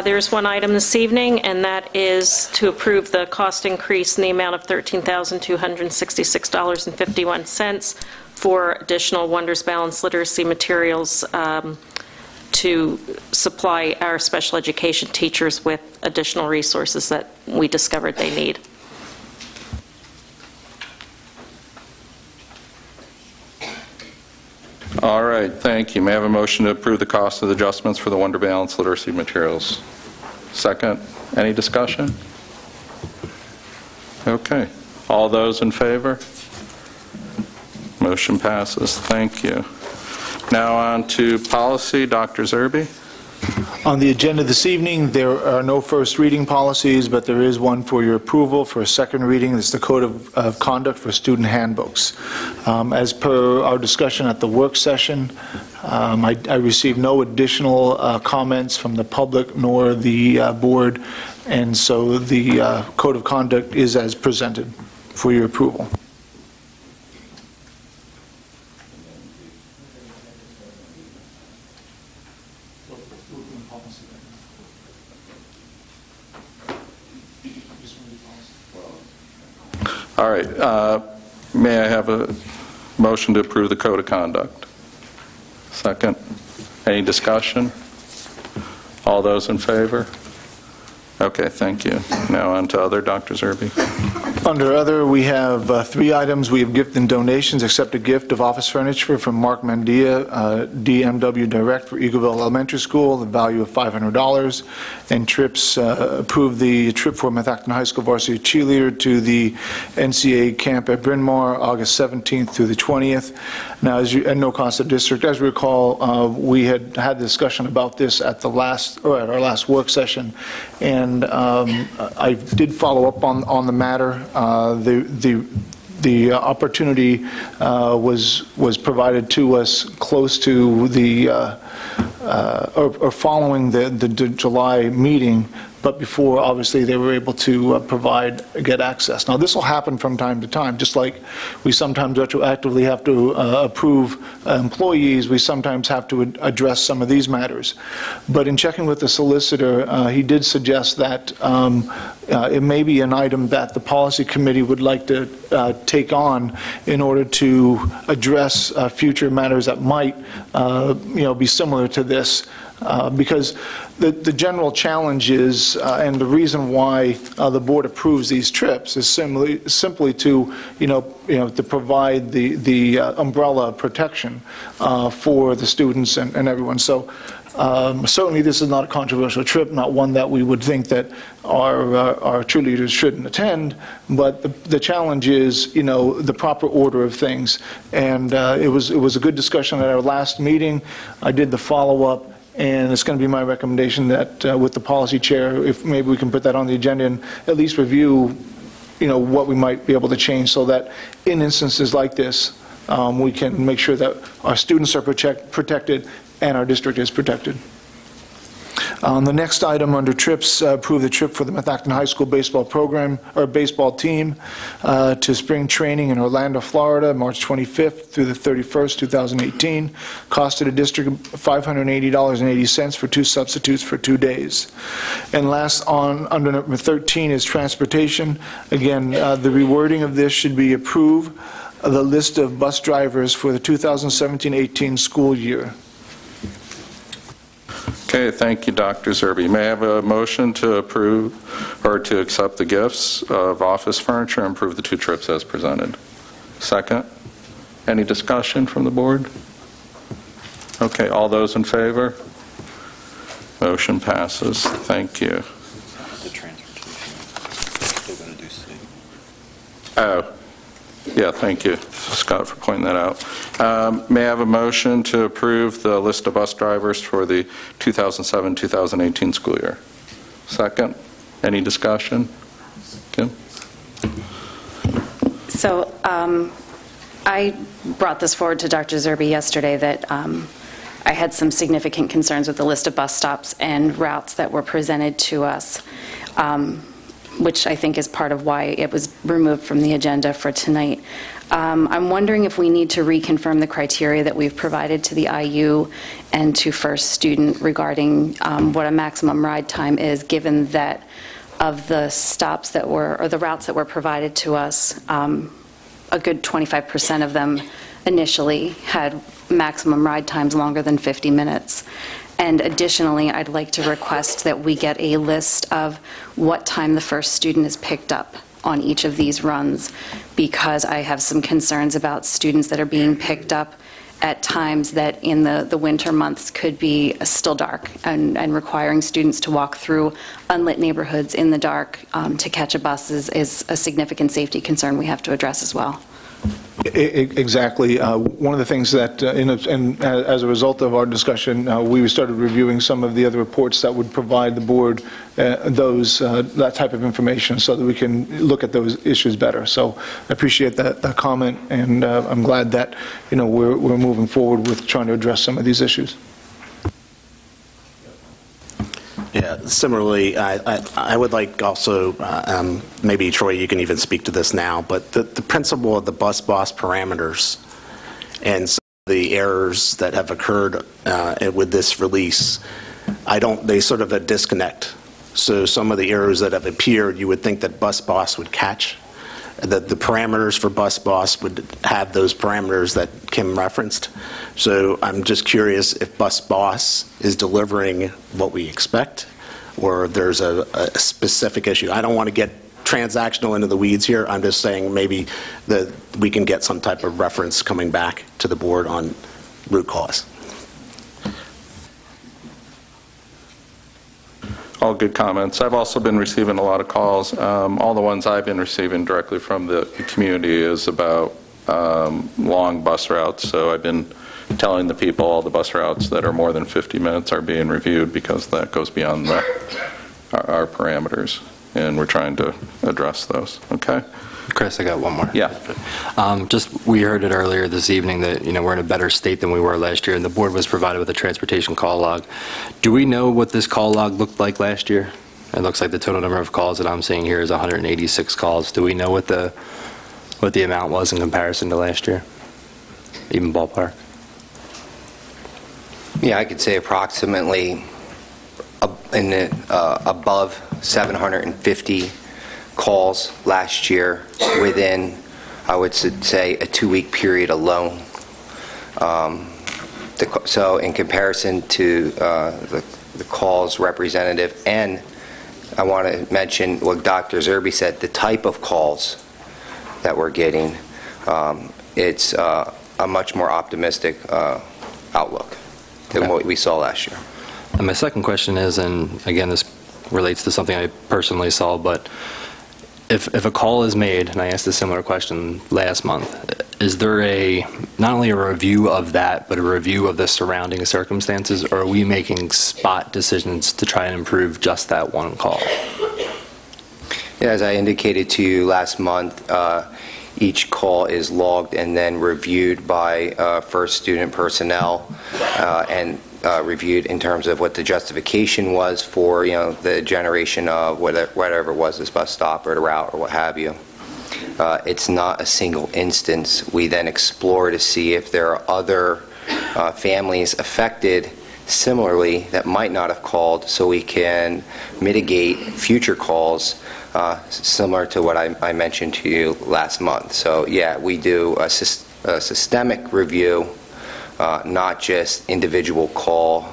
There's one item this evening, and that is to approve the cost increase in the amount of $13,266.51 for additional Wonders Balanced Literacy materials to supply our special education teachers with additional resources that we discovered they need. All right, thank you. May I have a motion to approve the cost of the adjustments for the Wonder Balanced Literacy materials? Second. Any discussion? Okay. All those in favor? Motion passes. Thank you. Now on to policy. Dr. Zerbe. On the agenda this evening, there are no first reading policies, but there is one for your approval for a second reading. It's the Code of Conduct for Student Handbooks. As per our discussion at the work session, I received no additional comments from the public nor the board, and so the Code of Conduct is as presented for your approval. All right. May I have a motion to approve the Code of Conduct? Second. Any discussion? All those in favor? Okay, thank you. Now on to other. Dr. Zerbe. Under other, we have 3 items. We have gift and donations. Accept a gift of office furniture from Mark Mandia, DMW Direct for Eagleville Elementary School, the value of $500. And trips, approve the trip for Methacton High School varsity cheerleader to the NCAA camp at Bryn Mawr, August 17th through the 20th. Now, and no cost to district. As we recall, we had discussion about this at our last work session, and I did follow up on the matter. The opportunity was provided to us close to the or following the July meeting, but before, obviously, they were able to get access. Now, this will happen from time to time, just like we sometimes retroactively have to approve employees, we sometimes have to address some of these matters. But in checking with the solicitor, he did suggest that it may be an item that the policy committee would like to take on in order to address future matters that might be similar to this. Because the general challenge is, and the reason why the board approves these trips is simply to, to provide the umbrella of protection for the students and everyone. So certainly this is not a controversial trip, not one that we would think that our cheerleaders shouldn't attend, but the challenge is, the proper order of things. And it was a good discussion at our last meeting. I did the follow-up. And it's going to be my recommendation that with the policy chair, if maybe we can put that on the agenda and at least review, what we might be able to change so that in instances like this, we can make sure that our students are protected and our district is protected. The next item under trips, approve the trip for the Methacton High School baseball program, or baseball team, to spring training in Orlando, Florida, March 25th through the 31st, 2018. Cost to the district $580.80 for 2 substitutes for 2 days. And last, under number 13 is transportation. Again, the rewording of this should be approve the list of bus drivers for the 2017-18 school year. Okay, thank you, Dr. Zerbe. May I have a motion to approve or to accept the gifts of office furniture and approve the 2 trips as presented? Second. Any discussion from the board? Okay, all those in favor? Motion passes. Thank you. Oh, yeah, thank you, Scott, for pointing that out. May I have a motion to approve the list of bus drivers for the 2007-2018 school year? Second. Any discussion? Kim? So I brought this forward to Dr. Zerbe yesterday that I had some significant concerns with the list of bus stops and routes that were presented to us, which I think is part of why it was removed from the agenda for tonight. I'm wondering if we need to reconfirm the criteria that we've provided to the IU and to First Student regarding what a maximum ride time is, given that of the stops that were, or the routes that were provided to us, a good 25% of them initially had maximum ride times longer than 50 minutes. And additionally, I'd like to request that we get a list of what time the first student is picked up on each of these runs, because I have some concerns about students that are being picked up at times that in the winter months could be still dark, and requiring students to walk through unlit neighborhoods in the dark to catch a bus is a significant safety concern we have to address as well. Exactly. One of the things that, and as a result of our discussion, we started reviewing some of the other reports that would provide the board that type of information so that we can look at those issues better. So I appreciate that comment, and I'm glad that we're moving forward with trying to address some of these issues. Yeah, similarly, I would like also, maybe Troy, you can even speak to this now, but the principle of the bus boss parameters and some of the errors that have occurred with this release, they sort of a disconnect. So some of the errors that have appeared, you would think that bus boss would catch, that the parameters for bus boss would have those parameters that Kim referenced. So I'm just curious if bus boss is delivering what we expect, or if there's a specific issue. I don't want to get transactional into the weeds here. I'm just saying maybe that we can get some type of reference coming back to the board on root cause. All good comments. I've also been receiving a lot of calls. All the ones I've been receiving directly from the community is about long bus routes. So I've been telling the people all the bus routes that are more than 50 minutes are being reviewed, because that goes beyond our parameters, and we're trying to address those. Okay? Chris, I got one more. Yeah. We heard it earlier this evening that, we're in a better state than we were last year, and the board was provided with a transportation call log. Do we know what this call log looked like last year? It looks like the total number of calls that I'm seeing here is 186 calls. Do we know what the amount was in comparison to last year? Even ballpark? Yeah, I could say approximately above 750 calls last year within, I would say, a 2-week period alone. So in comparison to the calls representative, and I want to mention what Dr. Zerbe said, the type of calls that we're getting, it's a much more optimistic outlook than what we saw last year. And my second question is, and again, this relates to something I personally saw, but if a call is made, and I asked a similar question last month, is there not only a review of that, but a review of the surrounding circumstances, or are we making spot decisions to try and improve just that one call? Yeah, as I indicated to you last month, each call is logged and then reviewed by First Student personnel and reviewed in terms of what the justification was for, the generation of whatever it was, this bus stop or the route or what have you. It's not a single instance. We then explore to see if there are other families affected similarly that might not have called, so we can mitigate future calls similar to what I mentioned to you last month. So yeah, we do a systemic review, not just individual call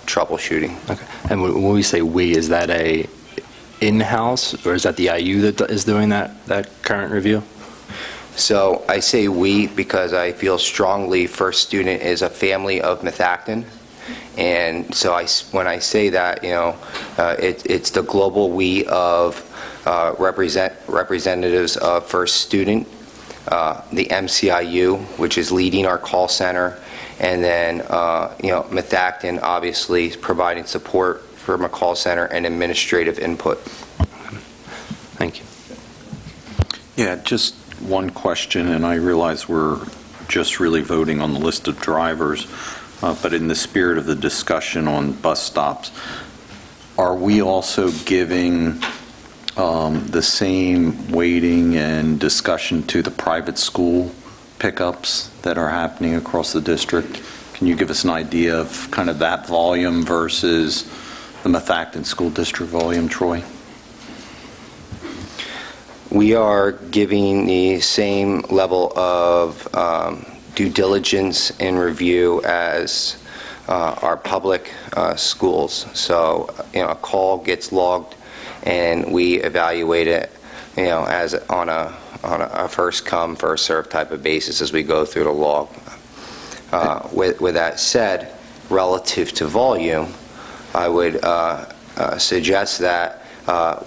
troubleshooting. Okay. And when we say we, is that a in-house, or is that the IU that is doing that current review? So I say we because I feel strongly First Student is a family of Methacton. And so when I say that, it's the global we of representatives of First Student, the MCIU, which is leading our call center, and then Methacton obviously is providing support from a call center and administrative input. Thank you. Yeah, just one question, and I realize we're just really voting on the list of drivers. but in the spirit of the discussion on bus stops, are we also giving the same weighting and discussion to the private school pickups that are happening across the district? Can you give us an idea of kind of that volume versus the Methacton School District volume, Troy? We are giving the same level of due diligence and review as our public schools. So, a call gets logged and we evaluate it, as on a first come, first served type of basis as we go through the log. With that said, relative to volume, I would suggest that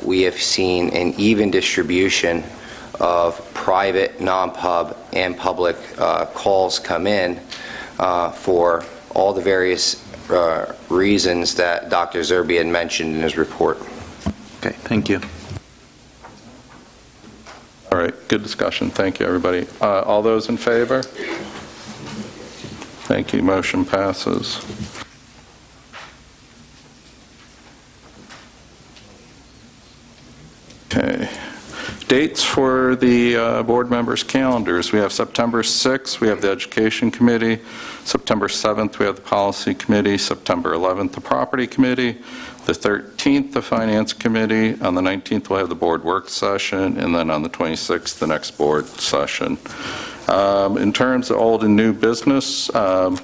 we have seen an even distribution of private, non-pub, and public calls come in for all the various reasons that Dr. Zerbe had mentioned in his report. Okay, thank you. All right, good discussion. Thank you, everybody. All those in favor? Thank you. Motion passes. Okay. Dates for the board members' calendars. We have September 6th, we have the Education Committee. September 7th, we have the Policy Committee. September 11th, the Property Committee. The 13th, the Finance Committee. On the 19th, we'll have the board work session. And then on the 26th, the next board session. In terms of old and new business, I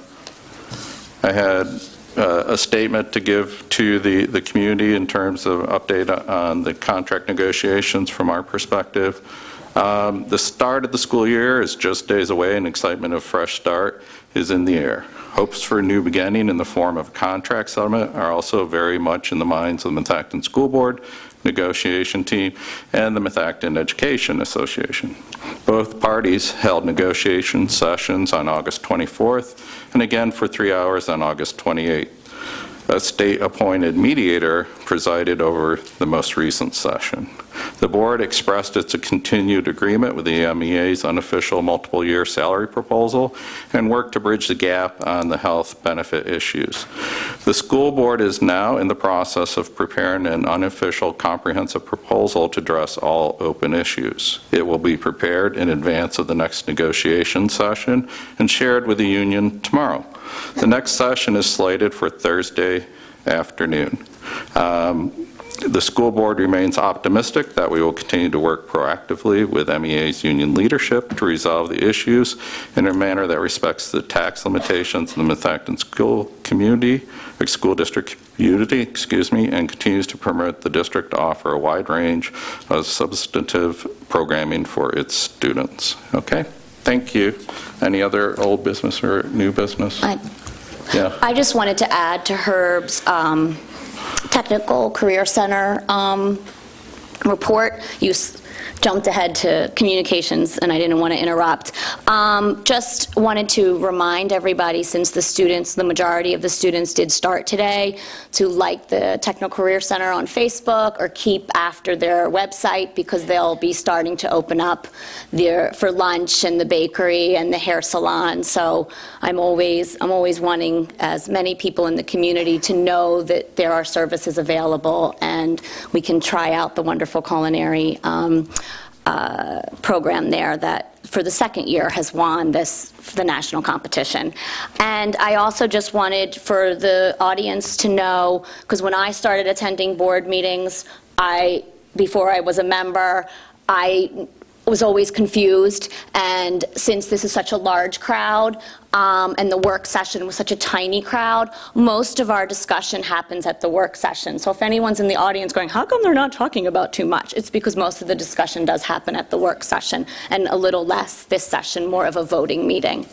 had a statement to give to the community in terms of update on the contract negotiations from our perspective. The start of the school year is just days away, and excitement of fresh start is in the air. Hopes for a new beginning in the form of a contract settlement are also very much in the minds of the Methacton School Board, negotiation team, and the Methacton Education Association. Both parties held negotiation sessions on August 24th and again for 3 hours on August 28th. A state-appointed mediator presided over the most recent session. The board expressed its continued agreement with the MEA's unofficial multiple-year salary proposal and worked to bridge the gap on the health benefit issues. The school board is now in the process of preparing an unofficial comprehensive proposal to address all open issues. It will be prepared in advance of the next negotiation session and shared with the union tomorrow. The next session is slated for Thursday afternoon. The school board remains optimistic that we will continue to work proactively with MEA's union leadership to resolve the issues in a manner that respects the tax limitations of the Methacton school district community, and continues to permit the district to offer a wide range of substantive programming for its students. Okay, thank you. Any other old business or new business? I just wanted to add to Herb's Technical Career Center report. You jumped ahead to communications, and I didn't want to interrupt. Just wanted to remind everybody, since the majority of the students did start today, to like the Technical Career Center on Facebook or keep after their website, because they'll be starting to open up for lunch and the bakery and the hair salon. So I'm always wanting as many people in the community to know that there are services available and we can try out the wonderful culinary program there that for the second year has won the national competition. And I also just wanted for the audience to know, because when I started attending board meetings, before I was a member, I was always confused, and since this is such a large crowd and the work session was such a tiny crowd, most of our discussion happens at the work session. So if anyone's in the audience going, how come they're not talking about too much? It's because most of the discussion does happen at the work session, and a little less this session, more of a voting meeting.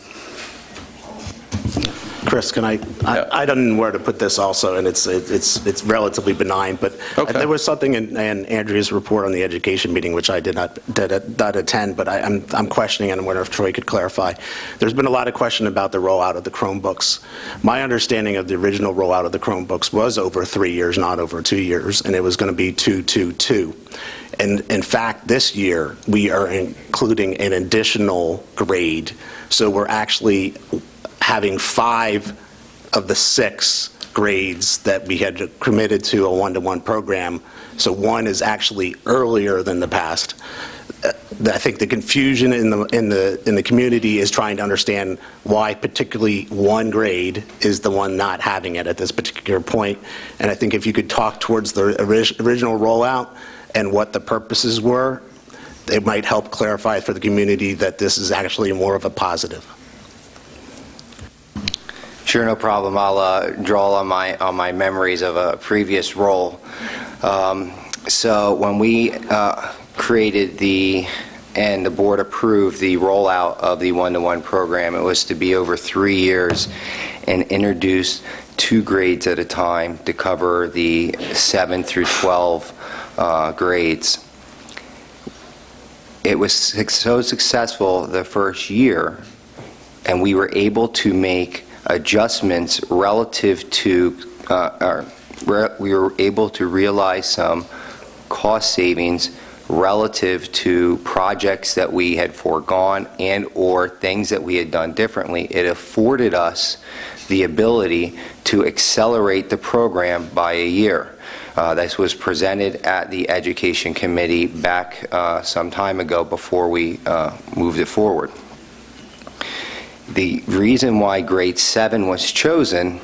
Chris, I don't know where to put this also, and it's relatively benign, but there was something in Andrea's report on the education meeting which I did not attend, but I'm questioning, and I wonder if Troy could clarify. There's been a lot of question about the rollout of the Chromebooks. My understanding of the original rollout of the Chromebooks was over 3 years, not over 2 years, and it was going to be 2-2-2. And in fact, this year, we are including an additional grade, so we're actually having 5 of the 6 grades that we had committed to a one-to-one program. So one is actually earlier than the past. I think the confusion in the community is trying to understand why particularly one grade is the one not having it at this particular point. And I think if you could talk towards the original rollout and what the purposes were, it might help clarify for the community that this is actually more of a positive. Sure, no problem. I'll draw on my memories of a previous role. So when we created and the board approved the rollout of the one-to-one program, it was to be over 3 years and introduce 2 grades at a time to cover the 7 through 12 grades. It was so successful the first year, and we were able to make adjustments relative to, we were able to realize some cost savings relative to projects that we had foregone and or things that we had done differently. It afforded us the ability to accelerate the program by a year. This was presented at the Education Committee back some time ago before we moved it forward. The reason why grade 7 was chosen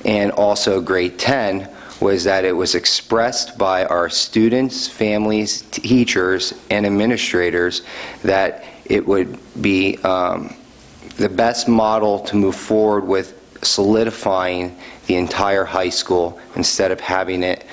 and also grade 10 was that it was expressed by our students, families, teachers, and administrators that it would be the best model to move forward with solidifying the entire high school instead of having it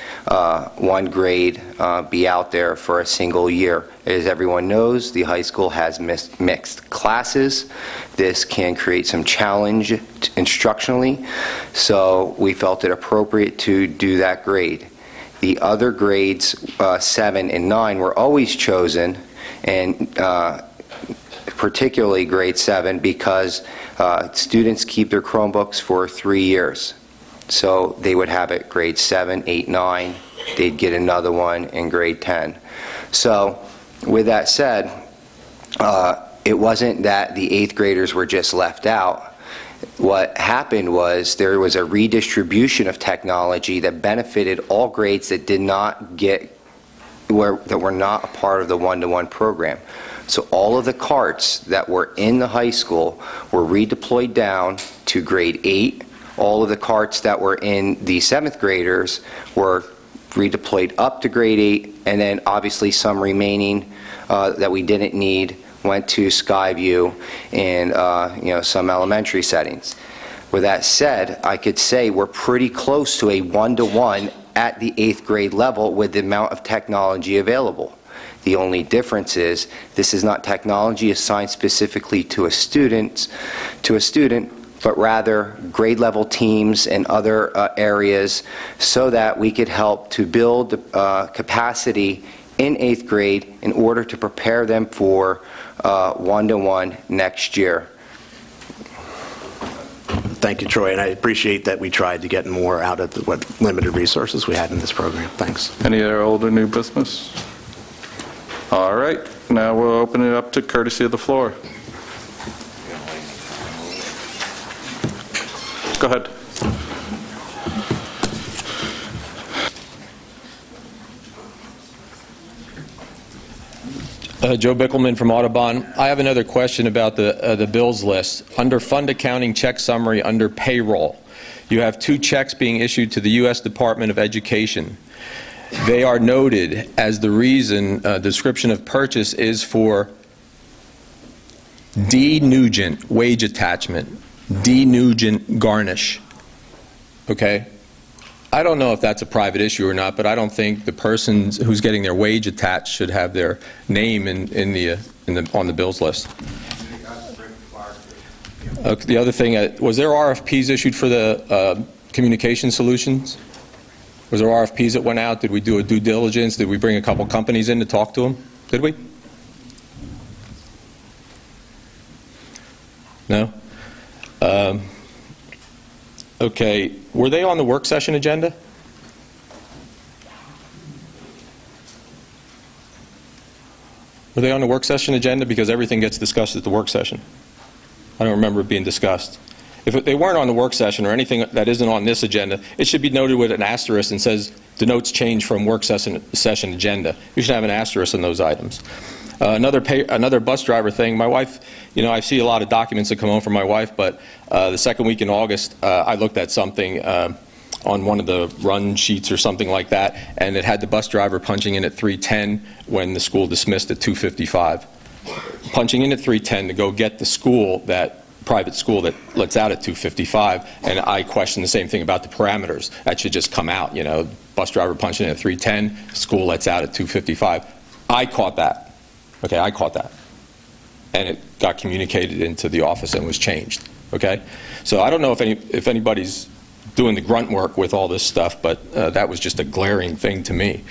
one grade be out there for a single year. As everyone knows, the high school has mixed classes. This can create some challenge instructionally, so we felt it appropriate to do that grade. The other grades, 7 and 9, were always chosen, and particularly grade 7, because students keep their Chromebooks for 3 years. So they would have it grade 7, 8, 9. They'd get another one in grade 10. So with that said, it wasn't that the 8th graders were just left out. What happened was there was a redistribution of technology that benefited all grades that did not that were not a part of the one-to-one program. So all of the carts that were in the high school were redeployed down to grade 8. All of the carts that were in the 7th graders were redeployed up to grade 8, and then obviously some remaining that we didn't need went to Skyview and some elementary settings. With that said, I could say we're pretty close to a one-to-one at the 8th grade level with the amount of technology available. The only difference is this is not technology assigned specifically to a student, but rather grade level teams and other areas so that we could help to build capacity in 8th grade in order to prepare them for one-to-one next year. Thank you, Troy, and I appreciate that we tried to get more out of what limited resources we had in this program. Thanks. Any other old or new business? All right, now we'll open it up to courtesy of the floor. Go ahead. Joe Bickelman from Audubon. I have another question about the bills list. Under fund accounting check summary under payroll, you have 2 checks being issued to the U.S. Department of Education. They are noted as the reason description of purchase is for D. Nugent wage attachment, D. Nugent garnish. Okay? I don't know if that's a private issue or not, but I don't think the person who's getting their wage attached should have their name on the bills list. The other thing, was there RFPs issued for the communication solutions? Was there RFPs that went out? Did we do a due diligence? Did we bring a couple companies in to talk to them? Did we? No? Okay, were they on the work session agenda? Were they on the work session agenda? Because everything gets discussed at the work session. I don't remember it being discussed. if they weren't on the work session or anything that isn't on this agenda, it should be noted with an asterisk and says denotes change from work session agenda. You should have an asterisk in those items. Another bus driver thing, my wife, I see a lot of documents that come home from my wife, but the second week in August, I looked at something on one of the run sheets or something like that, and it had the bus driver punching in at 3:10 when the school dismissed at 2:55. Punching in at 3:10 to go get the private school that lets out at 2:55, and I question the same thing about the parameters. That should just come out, bus driver punching in at 3:10, school lets out at 2:55. I caught that. Okay, I caught that. And it got communicated into the office and was changed. Okay? So I don't know if anybody's doing the grunt work with all this stuff, but that was just a glaring thing to me.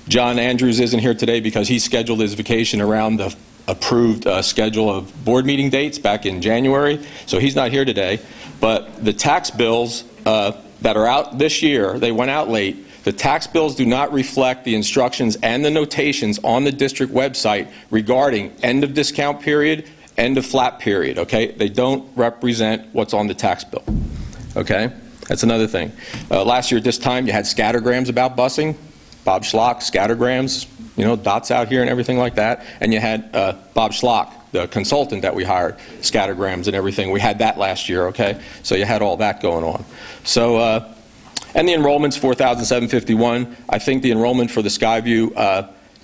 John Andrews isn't here today because he scheduled his vacation around the approved schedule of board meeting dates back in January, so he's not here today. But the tax bills that are out this year, they went out late. The tax bills do not reflect the instructions and the notations on the district website regarding end of discount period, end of flat period, okay? They don't represent what's on the tax bill, okay? That's another thing. Last year at this time, you had scattergrams about busing, Bob Schlock, scattergrams, dots out here and everything like that, and you had Bob Schlock, the consultant that we hired, scattergrams and everything. We had that last year, okay? So you had all that going on. So, and the enrollment's 4,751. I think the enrollment for the Skyview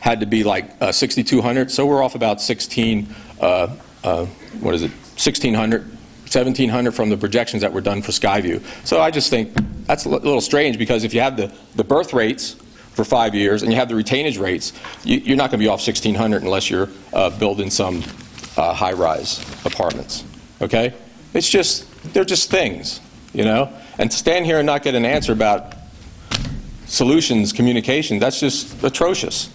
had to be like 6,200, so we're off about 1,700 from the projections that were done for Skyview. So I just think that's a little strange, because if you have the birth rates for 5 years and you have the retainage rates, you're not going to be off 1,600 unless you're building some high-rise apartments, okay? They're just things, And to stand here and not get an answer about solutions, communication, that's just atrocious.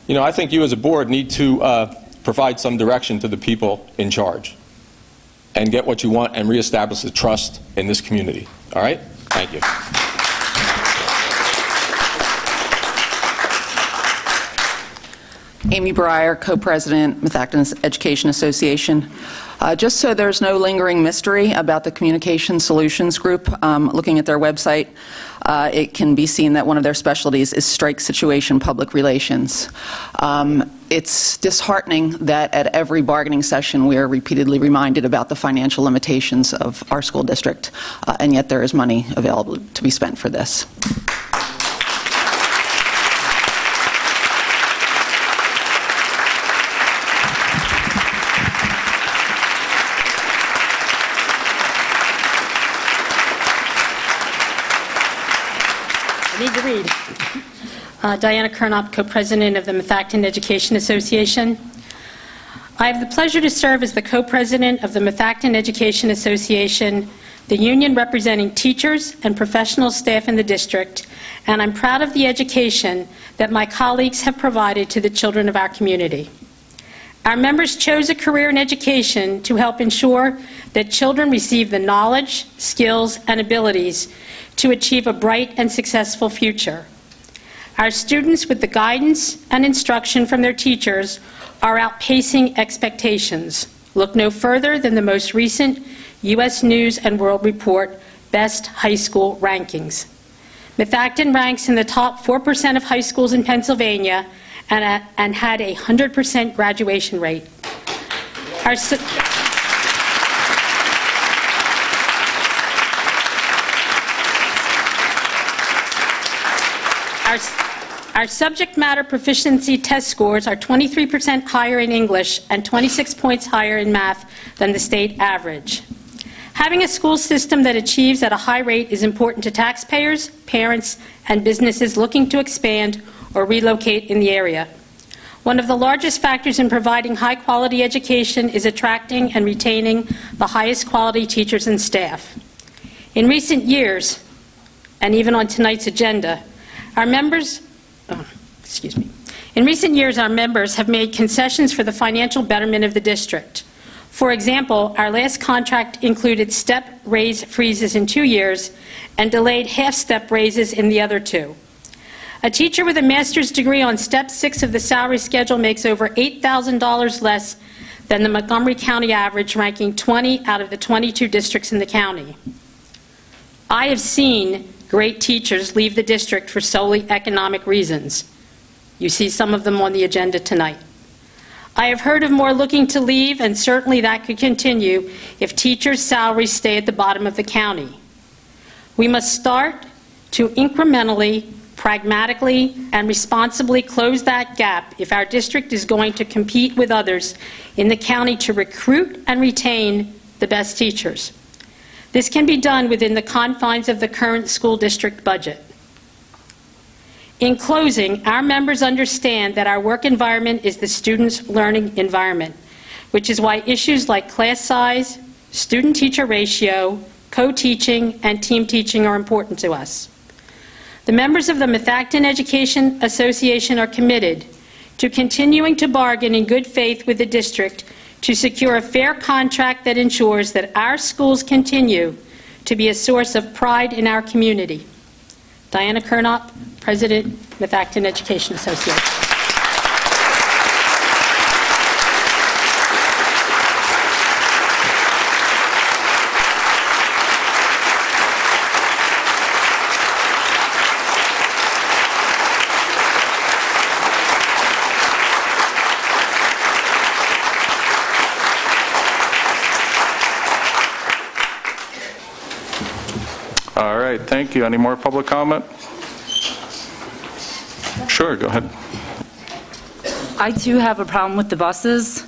I think you as a board need to provide some direction to the people in charge and get what you want and reestablish the trust in this community. All right? Thank you. Amy Breyer, co-president, Methacton Education Association. Just so there's no lingering mystery about the Communication Solutions Group, looking at their website, it can be seen that one of their specialties is strike situation public relations. It's disheartening that at every bargaining session we are repeatedly reminded about the financial limitations of our school district, and yet there is money available to be spent for this. Need to read. Diana Kernop, co-president of the Methacton Education Association. I have the pleasure to serve as the co-president of the Methacton Education Association, the union representing teachers and professional staff in the district, and I'm proud of the education that my colleagues have provided to the children of our community. Our members chose a career in education to help ensure that children receive the knowledge, skills, and abilities to achieve a bright and successful future. Our students, with the guidance and instruction from their teachers, are outpacing expectations. Look no further than the most recent U.S. News & World Report Best High School Rankings. Methacton ranks in the top 4% of high schools in Pennsylvania and had a 100% graduation rate. Our subject matter proficiency test scores are 23% higher in English and 26 points higher in math than the state average. Having a school system that achieves at a high rate is important to taxpayers, parents, and businesses looking to expand or relocate in the area. One of the largest factors in providing high-quality education is attracting and retaining the highest quality teachers and staff. In recent years, and even on tonight's agenda, our members have made concessions for the financial betterment of the district. For example, our last contract included step raise freezes in 2 years and delayed half-step raises in the other 2. A teacher with a master's degree on step 6 of the salary schedule makes over $8,000 less than the Montgomery County average, ranking 20 out of the 22 districts in the county. I have seen great teachers leave the district for solely economic reasons. You see some of them on the agenda tonight. I have heard of more looking to leave, and certainly that could continue if teachers' salaries stay at the bottom of the county. We must start to incrementally, pragmatically, and responsibly close that gap if our district is going to compete with others in the county to recruit and retain the best teachers. This can be done within the confines of the current school district budget. In closing, our members understand that our work environment is the student's learning environment, which is why issues like class size, student-teacher ratio, co-teaching, and team teaching are important to us. The members of the Methacton Education Association are committed to continuing to bargain in good faith with the district to secure a fair contract that ensures that our schools continue to be a source of pride in our community. Diana Kernop, President, Methacton Education Association. All right, thank you. Any more public comment? Sure, go ahead. I too have a problem with the buses.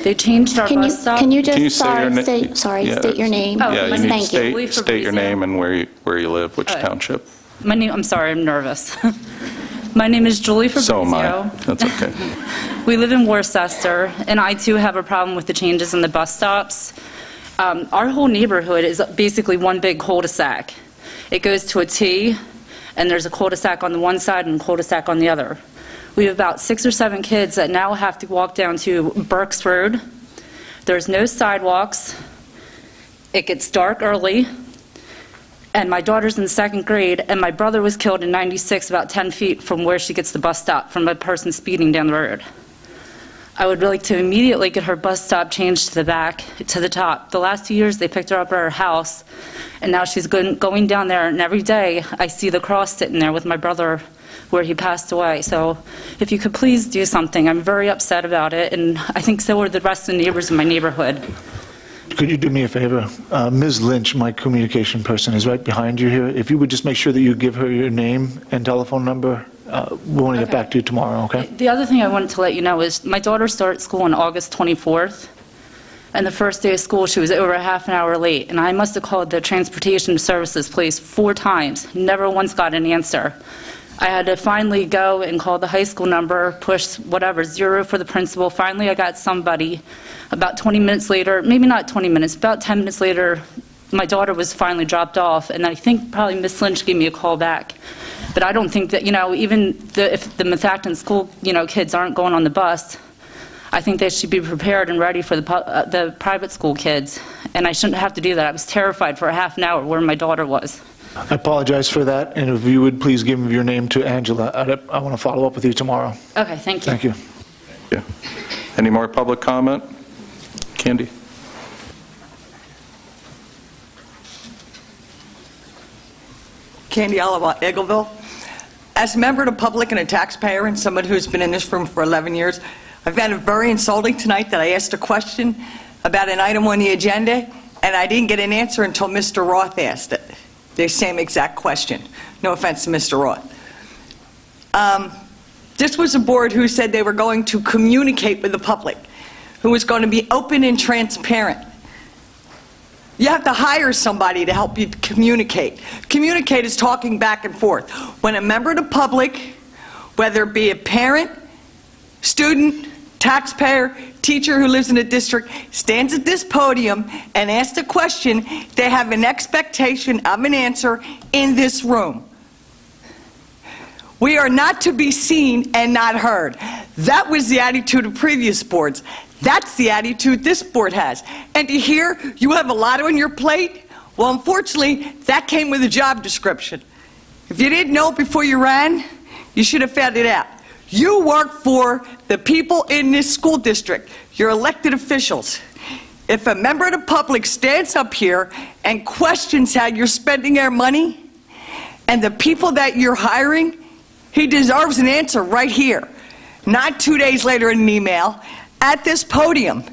They changed our bus stop. Can you just state your name? Oh, Yeah, you need thank to you. state your name and where you live, which township. My name, I'm sorry, I'm nervous. My name is Julie Fabrizio. So am I. That's okay. We live in Worcester, and I too have a problem with the changes in the bus stops. Our whole neighborhood is basically one big cul-de-sac. It goes to a T, and there's a cul-de-sac on the one side and a cul-de-sac on the other. We have about 6 or 7 kids that now have to walk down to Burks Road. There's no sidewalks. It gets dark early. And my daughter's in 2nd grade, and my brother was killed in '96 about 10 feet from where she gets the bus stop from a person speeding down the road. I would like to immediately get her bus stop changed to the back, to the top. The last 2 years, they picked her up at her house, and now she's going down there, and every day I see the cross sitting there with my brother where he passed away. So if you could please do something. I'm very upset about it, and I think so are the rest of the neighbors in my neighborhood. Could you do me a favor? Ms. Lynch, my communication person, is right behind you here. If you would just make sure that you give her your name and telephone number, we want to get back to you tomorrow, okay? The other thing I wanted to let you know is my daughter started school on August 24th, and the first day of school she was over a half an hour late, and I must have called the transportation services place 4 times, never once got an answer. I had to finally go and call the high school number, push whatever, 0 for the principal. Finally, I got somebody. About 20 minutes later, maybe not 20 minutes, about 10 minutes later, my daughter was finally dropped off, and I think probably Miss Lynch gave me a call back. But I don't think that, even if the Methacton school, kids aren't going on the bus, I think they should be prepared and ready for the private school kids. And I shouldn't have to do that. I was terrified for a half an hour where my daughter was. I apologize for that, and if you would please give your name to Angela. I want to follow up with you tomorrow. Okay, thank you. Thank you. Yeah. Any more public comment? Candy? Candy Oliver, Eggleville. As a member of the public and a taxpayer and someone who's been in this room for 11 years, I found it very insulting tonight that I asked a question about an item on the agenda, and I didn't get an answer until Mr. Roth asked it. The same exact question. No offense to Mr. Roth. This was a board who said they were going to communicate with the public, who was going to be open and transparent. You have to hire somebody to help you communicate. Communicate is talking back and forth. When a member of the public, whether it be a parent, student, taxpayer, teacher who lives in a district, stands at this podium and asks a question, they have an expectation of an answer in this room. We are not to be seen and not heard. That was the attitude of previous boards. That's the attitude this board has. And to hear you have a lot on your plate, well, unfortunately, that came with a job description. If you didn't know before you ran, you should have found it out. You work for the people in this school district, your elected officials. If a member of the public stands up here and questions how you're spending their money and the people that you're hiring, he deserves an answer right here, not 2 days later in an email, at this podium.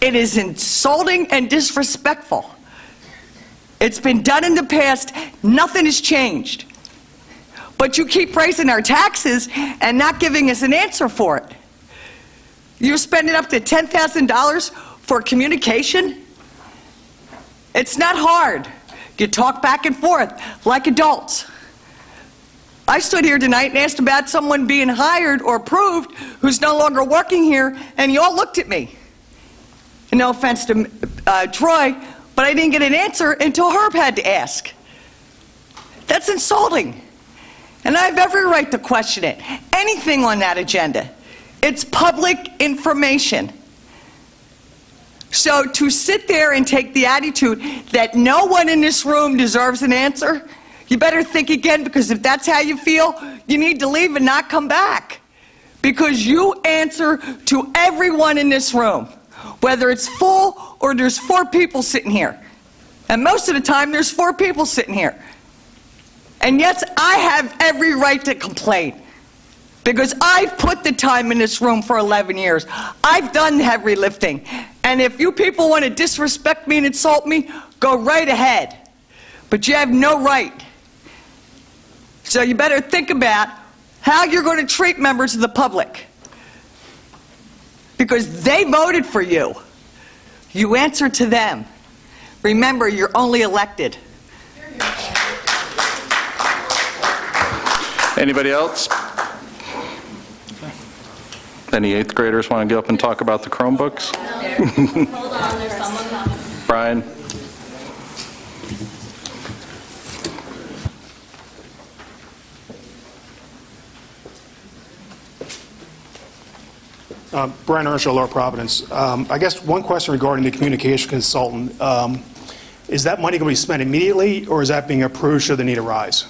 It is insulting and disrespectful. It's been done in the past. Nothing has changed. But you keep raising our taxes and not giving us an answer for it. You're spending up to $10,000 for communication? It's not hard. You talk back and forth like adults. I stood here tonight and asked about someone being hired or approved who's no longer working here, and you all looked at me. And no offense to Troy, but I didn't get an answer until Herb had to ask. That's insulting. And I have every right to question it. Anything on that agenda. It's public information. So to sit there and take the attitude that no one in this room deserves an answer, you better think again, because if that's how you feel, you need to leave and not come back. Because you answer to everyone in this room, whether it's full or there's 4 people sitting here. And most of the time, there's 4 people sitting here. And yes, I have every right to complain, because I've put the time in this room for 11 years. I've done heavy lifting. And if you people want to disrespect me and insult me, go right ahead. But you have no right. So you better think about how you're going to treat members of the public, because they voted for you. You answer to them. Remember, you're only elected. Anybody else? Any 8th graders want to get up and talk about the Chromebooks? Hold on, there's someone coming. Brian? Brian Earnshaw, Lower Providence. I guess one question regarding the communication consultant. Is that money going to be spent immediately, or is that being approved should the need arise?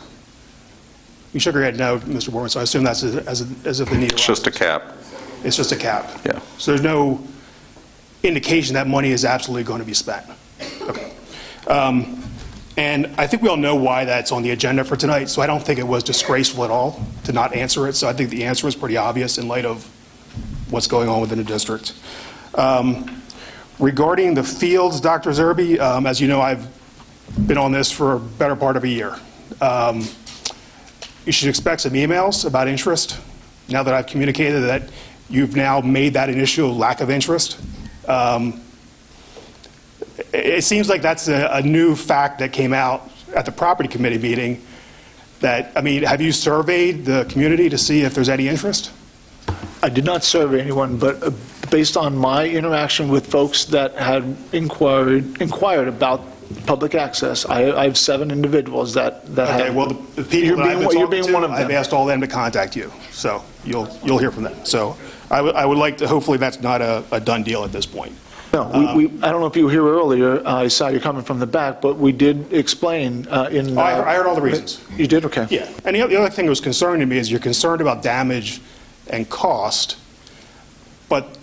You shook your head no, Mr. Borman, so I assume that's as if the need arises. It's just a cap. It's just a cap? Yeah. So there's no indication that money is absolutely going to be spent? Okay. And I think we all know why that's on the agenda for tonight, so I don't think it was disgraceful at all to not answer it. So I think the answer is pretty obvious in light of what's going on within the district. Regarding the fields, Dr. Zerbe, as you know, I've been on this for a better part of a year. You should expect some emails about interest, now that I've communicated that you've now made that an issue of lack of interest. It seems like that's a new fact that came out at the property committee meeting. That, I mean, have you surveyed the community to see if there's any interest? I did not survey anyone, but based on my interaction with folks that had inquired about public access, I have 7 individuals that okay, have. well, the people that I've been talking to, I've asked all them to contact you, so you'll hear from them. So I would like to, hopefully that's not a done deal at this point. No, I don't know if you were here earlier. I saw you coming from the back, but we did explain in... I heard all the reasons. You did? Okay. Yeah, and the other thing that was concerning to me is you're concerned about damage and cost, but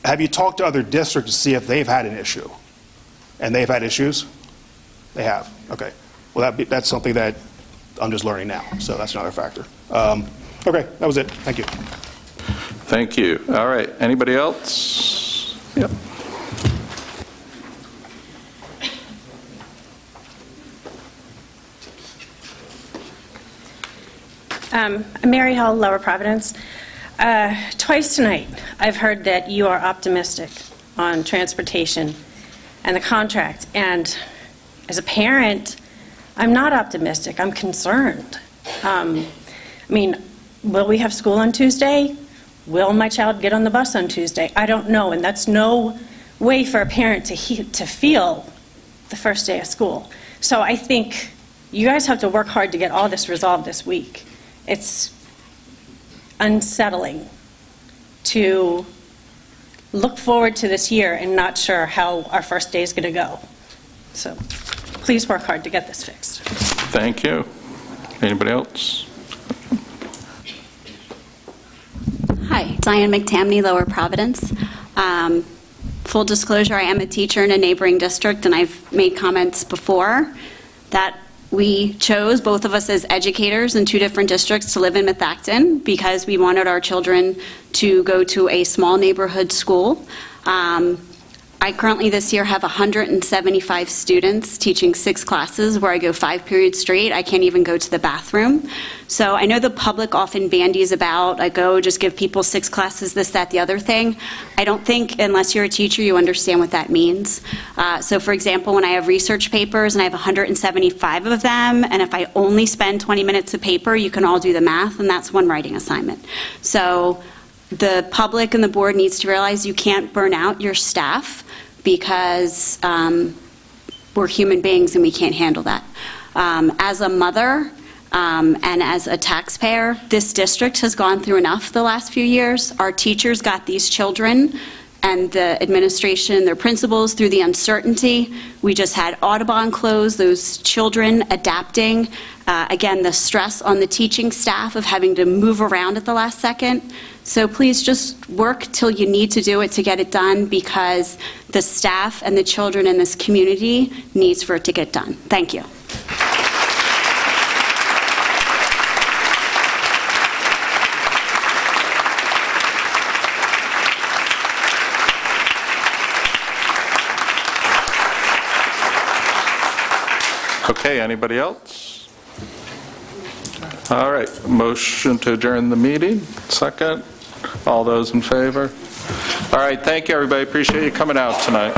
have you talked to other districts to see if they've had an issue? And they've had issues? They have. Okay. Well, that's something that I'm just learning now, so that's another factor. Okay, that was it. Thank you. Thank you. All right. Anybody else? Yep. I'm Mary Hall, Lower Providence. Twice tonight, I've heard that you are optimistic on transportation and the contract. And as a parent, I'm not optimistic. I'm concerned. I mean, will we have school on Tuesday? Will my child get on the bus on Tuesday? I don't know, and that's no way for a parent to feel the first day of school. So I think you guys have to work hard to get all this resolved this week. It's unsettling to look forward to this year and not sure how our first day is going to go. So please work hard to get this fixed. Thank you. Anybody else? Diane McTamney, Lower Providence. Full disclosure, I am a teacher in a neighboring district, and I've made comments before that we chose, both of us as educators in two different districts, to live in Methacton because we wanted our children to go to a small neighborhood school. I currently this year have 175 students teaching 6 classes where I go 5 periods straight. I can't even go to the bathroom. So I know the public often bandies about, like, oh, just give people 6 classes, this, that, the other thing. I don't think, unless you're a teacher, you understand what that means. So for example, when I have research papers and I have 175 of them, and if I only spend 20 minutes a paper, you can all do the math, and that's one writing assignment. So the public and the board needs to realize you can't burn out your staff because we're human beings and we can't handle that. As a mother and as a taxpayer, this district has gone through enough the last few years. Our teachers got these children and the administration, their principals, through the uncertainty. We just had Audubon close, those children adapting. Again, the stress on the teaching staff of having to move around at the last second. So please just work till you need to do it to get it done, because the staff and the children in this community needs for it to get done. Thank you. Okay, anybody else? All right, motion to adjourn the meeting, second. All those in favor? All right, thank you, everybody. Appreciate you coming out tonight.